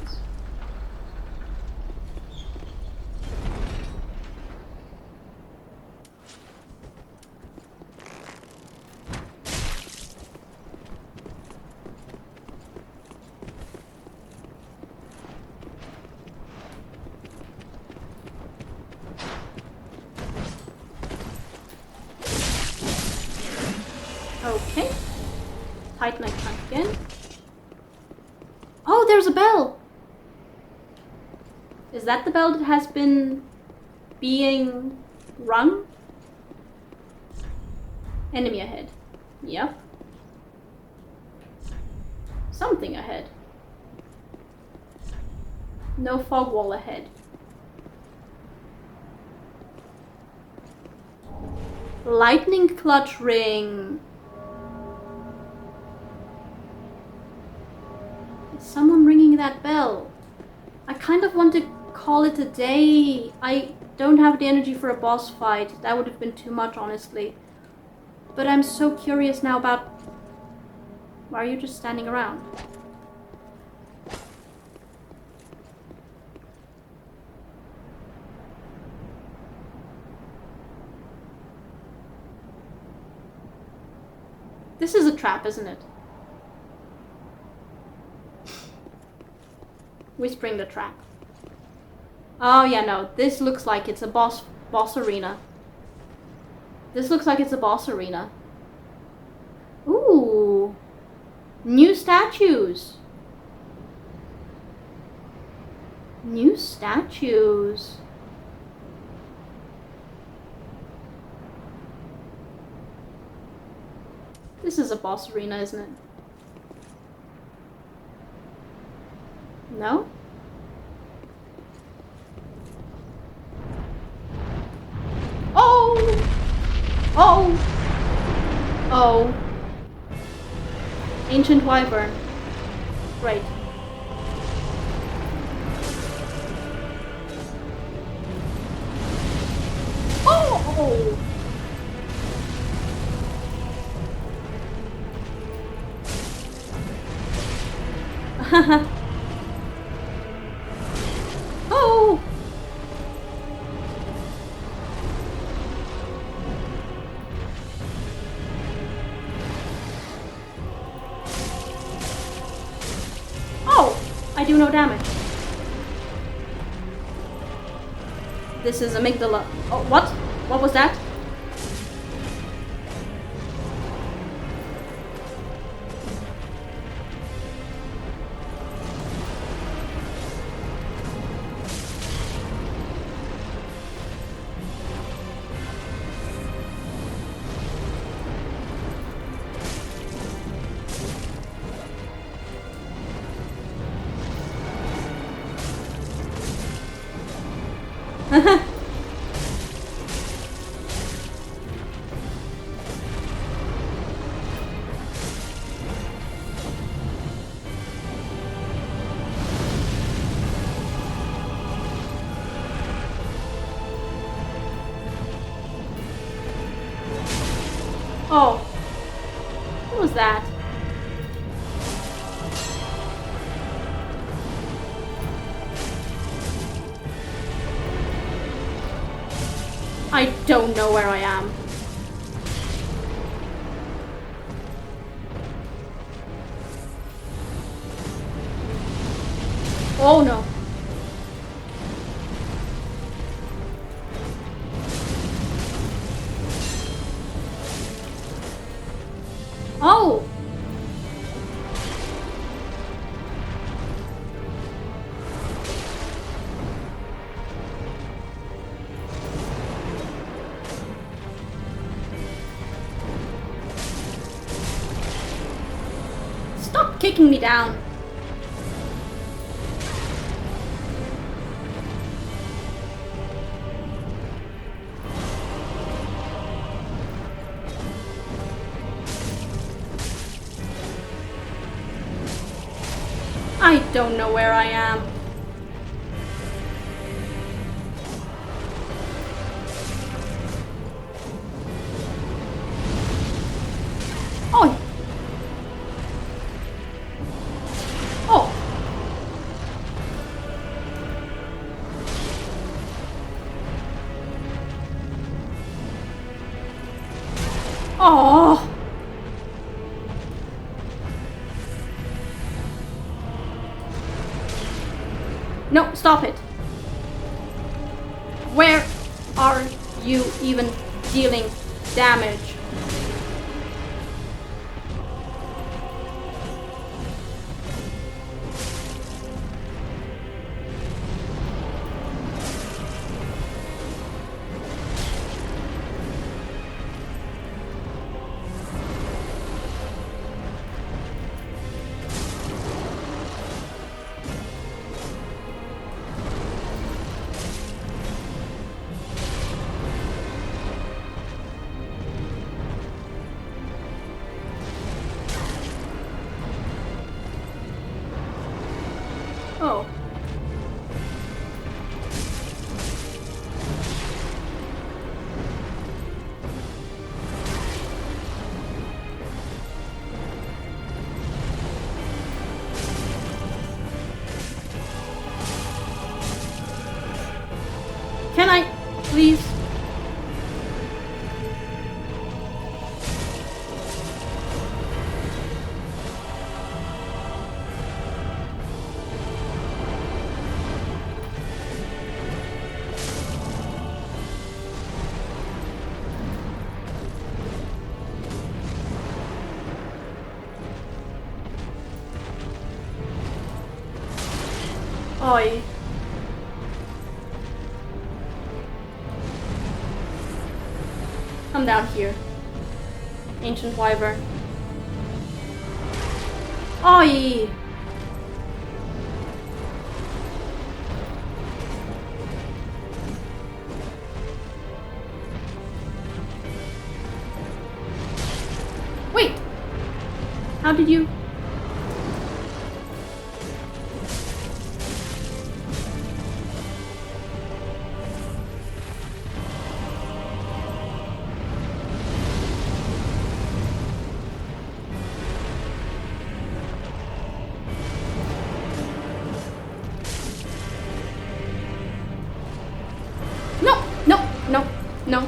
Speaker 1: Okay. Titanite chunk again. Oh, there's a bell! Is that the bell that has been being rung? Enemy ahead. Yep. Something ahead. No fog wall ahead. Lightning clutch ring. Is someone ringing that bell? I kind of want to call it a day. I don't have the energy for a boss fight. That would have been too much, honestly. But I'm so curious now about... Why are you just standing around? This is a trap, isn't it? Whispering the trap. Oh yeah, no. This looks like it's a boss arena. This looks like it's a boss arena. Ooh. New statues. New statues. This is a boss arena, isn't it? No? Oh! Oh! Oh. Ancient Wyvern. Right. Oh! Haha. Oh! Oh! I do no damage. This is amygdala. Oh, what? What was that? Oh. What was that? I don't know where I am. Oh no. Oh! Stop kicking me down. I don't know where I am. Oh! Oh! Oh! No, stop it. Where are you even dealing damage? Oh. Can I please? Oi. Come down here. Ancient Wyvern. Oi! Wait! How did you... No.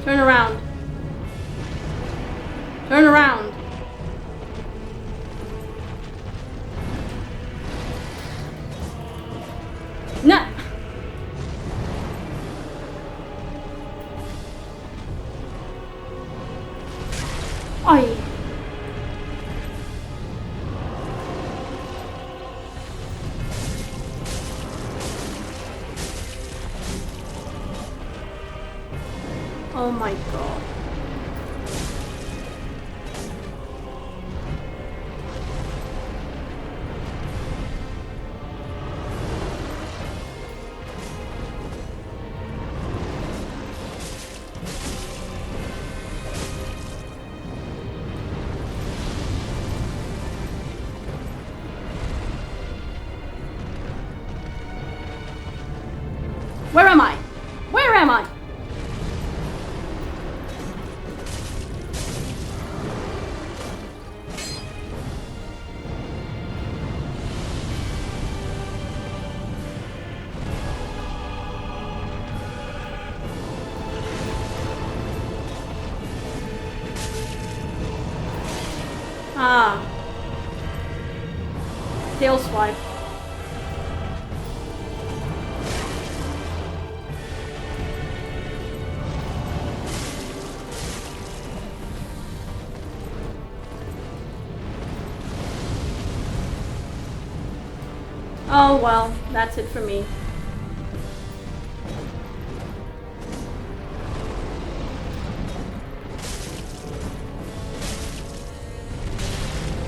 Speaker 1: Turn around. Turn around. No. Oi. Oh my god. Where am I? Where am I? Ah. Tail swipe. Oh well, that's it for me.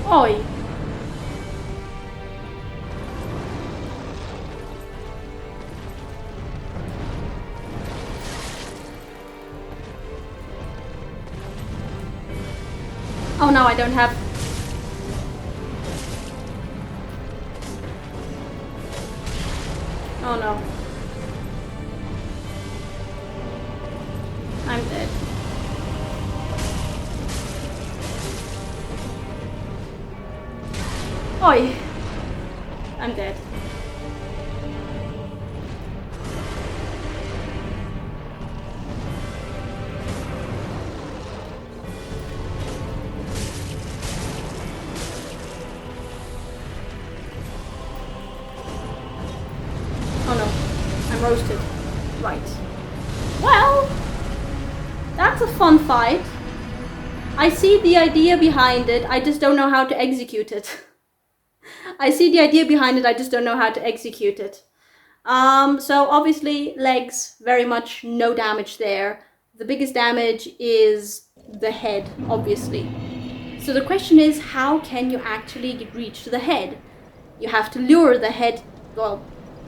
Speaker 1: Oi. Oh no, I don't have... Oh no. I'm dead. Oi! I'm dead. Oh no. I'm roasted. Right. Well, that's a fun fight. I see the idea behind it, I just don't know how to execute it. I see the idea behind it, I just don't know how to execute it. So obviously legs, very much no damage there. The biggest damage is the head, obviously. So the question is, how can you actually reach the head? You have to lure the head, well,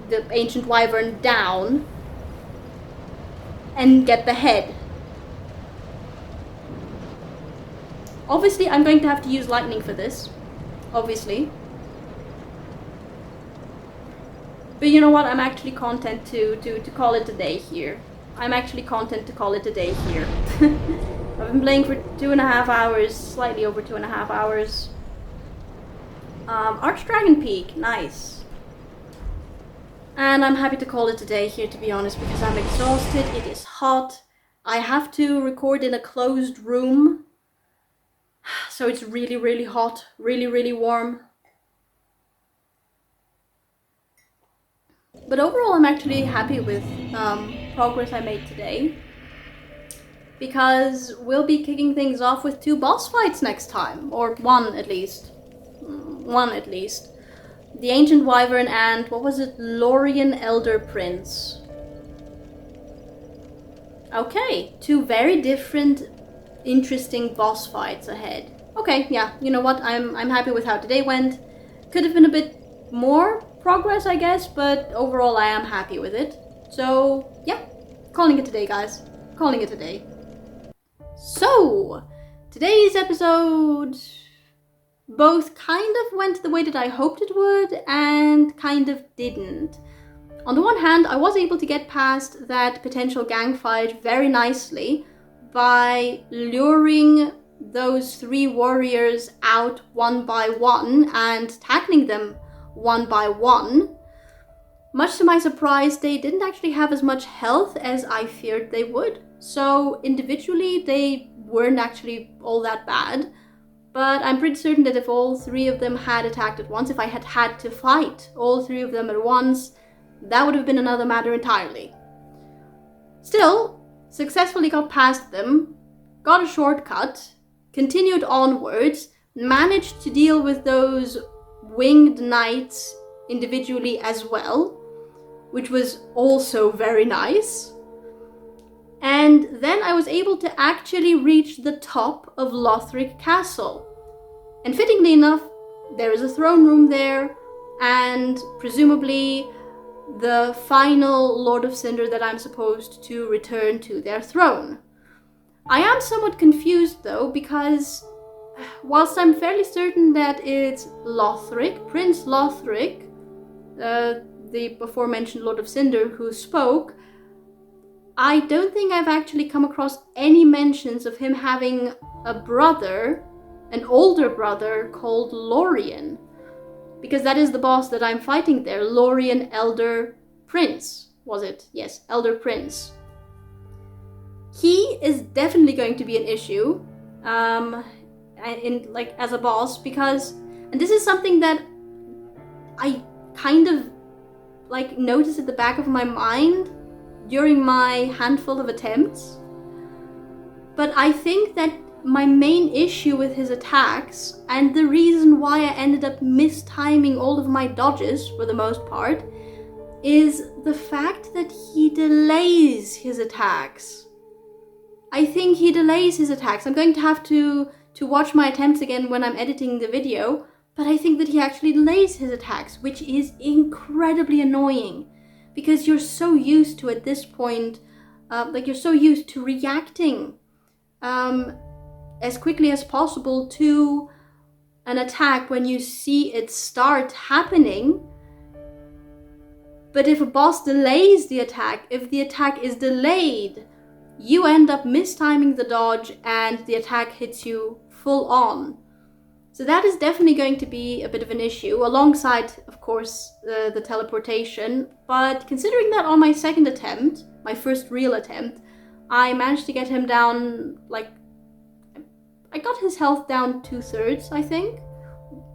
Speaker 1: the ancient wyvern down and get the head. Obviously, I'm going to have to use lightning for this, obviously. But you know what? I'm actually content to call it a day here. I'm actually content to call it a day here. I've been playing for 2.5 hours, slightly over 2.5 hours. Archdragon Peak, nice. And I'm happy to call it a day here, to be honest, because I'm exhausted, it is hot. I have to record in a closed room. So it's really, really hot, really, really warm. But overall, I'm actually happy with progress I made today. Because we'll be kicking things off with 2 boss fights next time. Or 1 at least. 1 at least. The Ancient Wyvern and, what was it? Lorian Elder Prince. Okay, 2 very different, interesting boss fights ahead. Okay, yeah, you know what? I'm happy with how today went. Could have been a bit more progress, I guess, but overall I am happy with it. So, yeah, calling it a day, guys. Calling it a day. So, today's episode both kind of went the way that I hoped it would and kind of didn't. On the one hand, I was able to get past that potential gang fight very nicely by luring those 3 warriors out one by one and tackling them one by one. Much to my surprise, they didn't actually have as much health as I feared they would. So individually, they weren't actually all that bad. But I'm pretty certain that if all 3 of them had attacked at once, if I had had to fight all 3 of them at once, that would have been another matter entirely. Still, successfully got past them, got a shortcut, continued onwards, managed to deal with those winged knights individually as well, which was also very nice. And then I was able to actually reach the top of Lothric Castle. And fittingly enough, there is a throne room there, and presumably the final Lord of CInder that I'm supposed to return to their throne. I am somewhat confused though, because whilst I'm fairly certain that it's Lothric, Prince Lothric, the before mentioned Lord of CInder, who spoke, I don't think I've actually come across any mentions of him having a brother, an older brother called Lorian. Because that is the boss that I'm fighting there, Lorian Elder Prince, was it? Yes, Elder Prince. He is definitely going to be an issue, as a boss, because, and this is something that I kind of noticed at the back of my mind during my handful of attempts. But I think that my main issue with his attacks, and the reason why I ended up mistiming all of my dodges for the most part, is the fact that he delays his attacks. I think he delays his attacks. I'm going to have to watch my attempts again when I'm editing the video, but I think that he actually delays his attacks, which is incredibly annoying, because you're so used to, at this point, you're so used to reacting as quickly as possible to an attack when you see it start happening. But if a boss delays the attack, if the attack is delayed, you end up mistiming the dodge and the attack hits you full on. So that is definitely going to be a bit of an issue, alongside, of course, the teleportation. But considering that on my second attempt, my first real attempt, I managed to get him down, I got his health down 2/3, I think.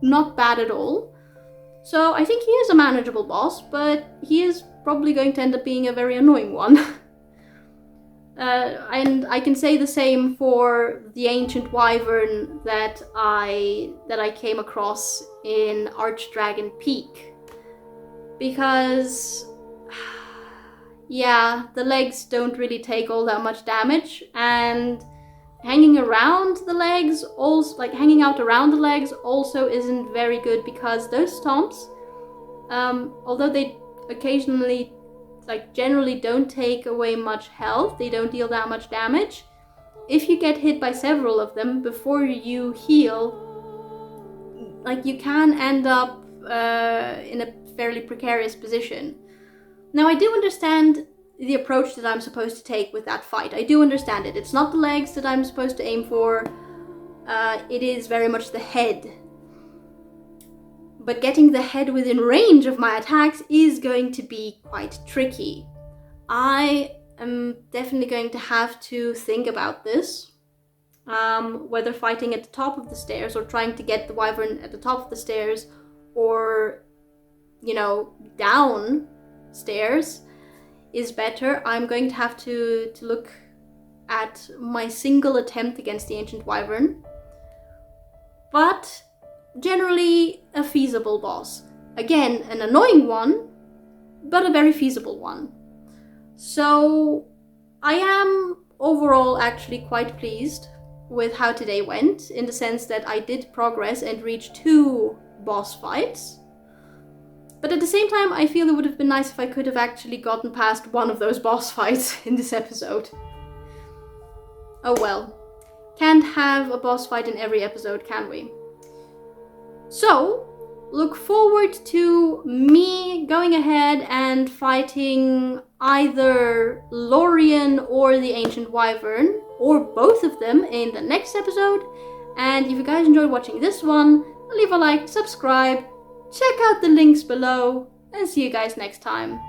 Speaker 1: Not bad at all. So I think he is a manageable boss, but he is probably going to end up being a very annoying one. And I can say the same for the ancient wyvern that I came across in Archdragon Peak. Because, yeah, the legs don't really take all that much damage, and hanging around the legs, hanging out around the legs also isn't very good, because those stomps, although they occasionally, generally don't take away much health, they don't deal that much damage. If you get hit by several of them before you heal, you can end up in a fairly precarious position. Now, I do understand the approach that I'm supposed to take with that fight. I do understand it. It's not the legs that I'm supposed to aim for, it is very much the head. But getting the head within range of my attacks is going to be quite tricky. I am definitely going to have to think about this, whether fighting at the top of the stairs or trying to get the wyvern at the top of the stairs, or, downstairs is better. I'm going to have to look at my single attempt against the ancient wyvern. But generally a feasible boss. Again, an annoying one, but a very feasible one. So I am overall actually quite pleased with how today went, in the sense that I did progress and reach 2 boss fights. But at the same time, I feel it would have been nice if I could have actually gotten past one of those boss fights in this episode. Oh well. Can't have a boss fight in every episode, can we? So, look forward to me going ahead and fighting either Lorian or the Ancient Wyvern, or both of them, in the next episode. And if you guys enjoyed watching this one, leave a like, subscribe, check out the links below, and see you guys next time.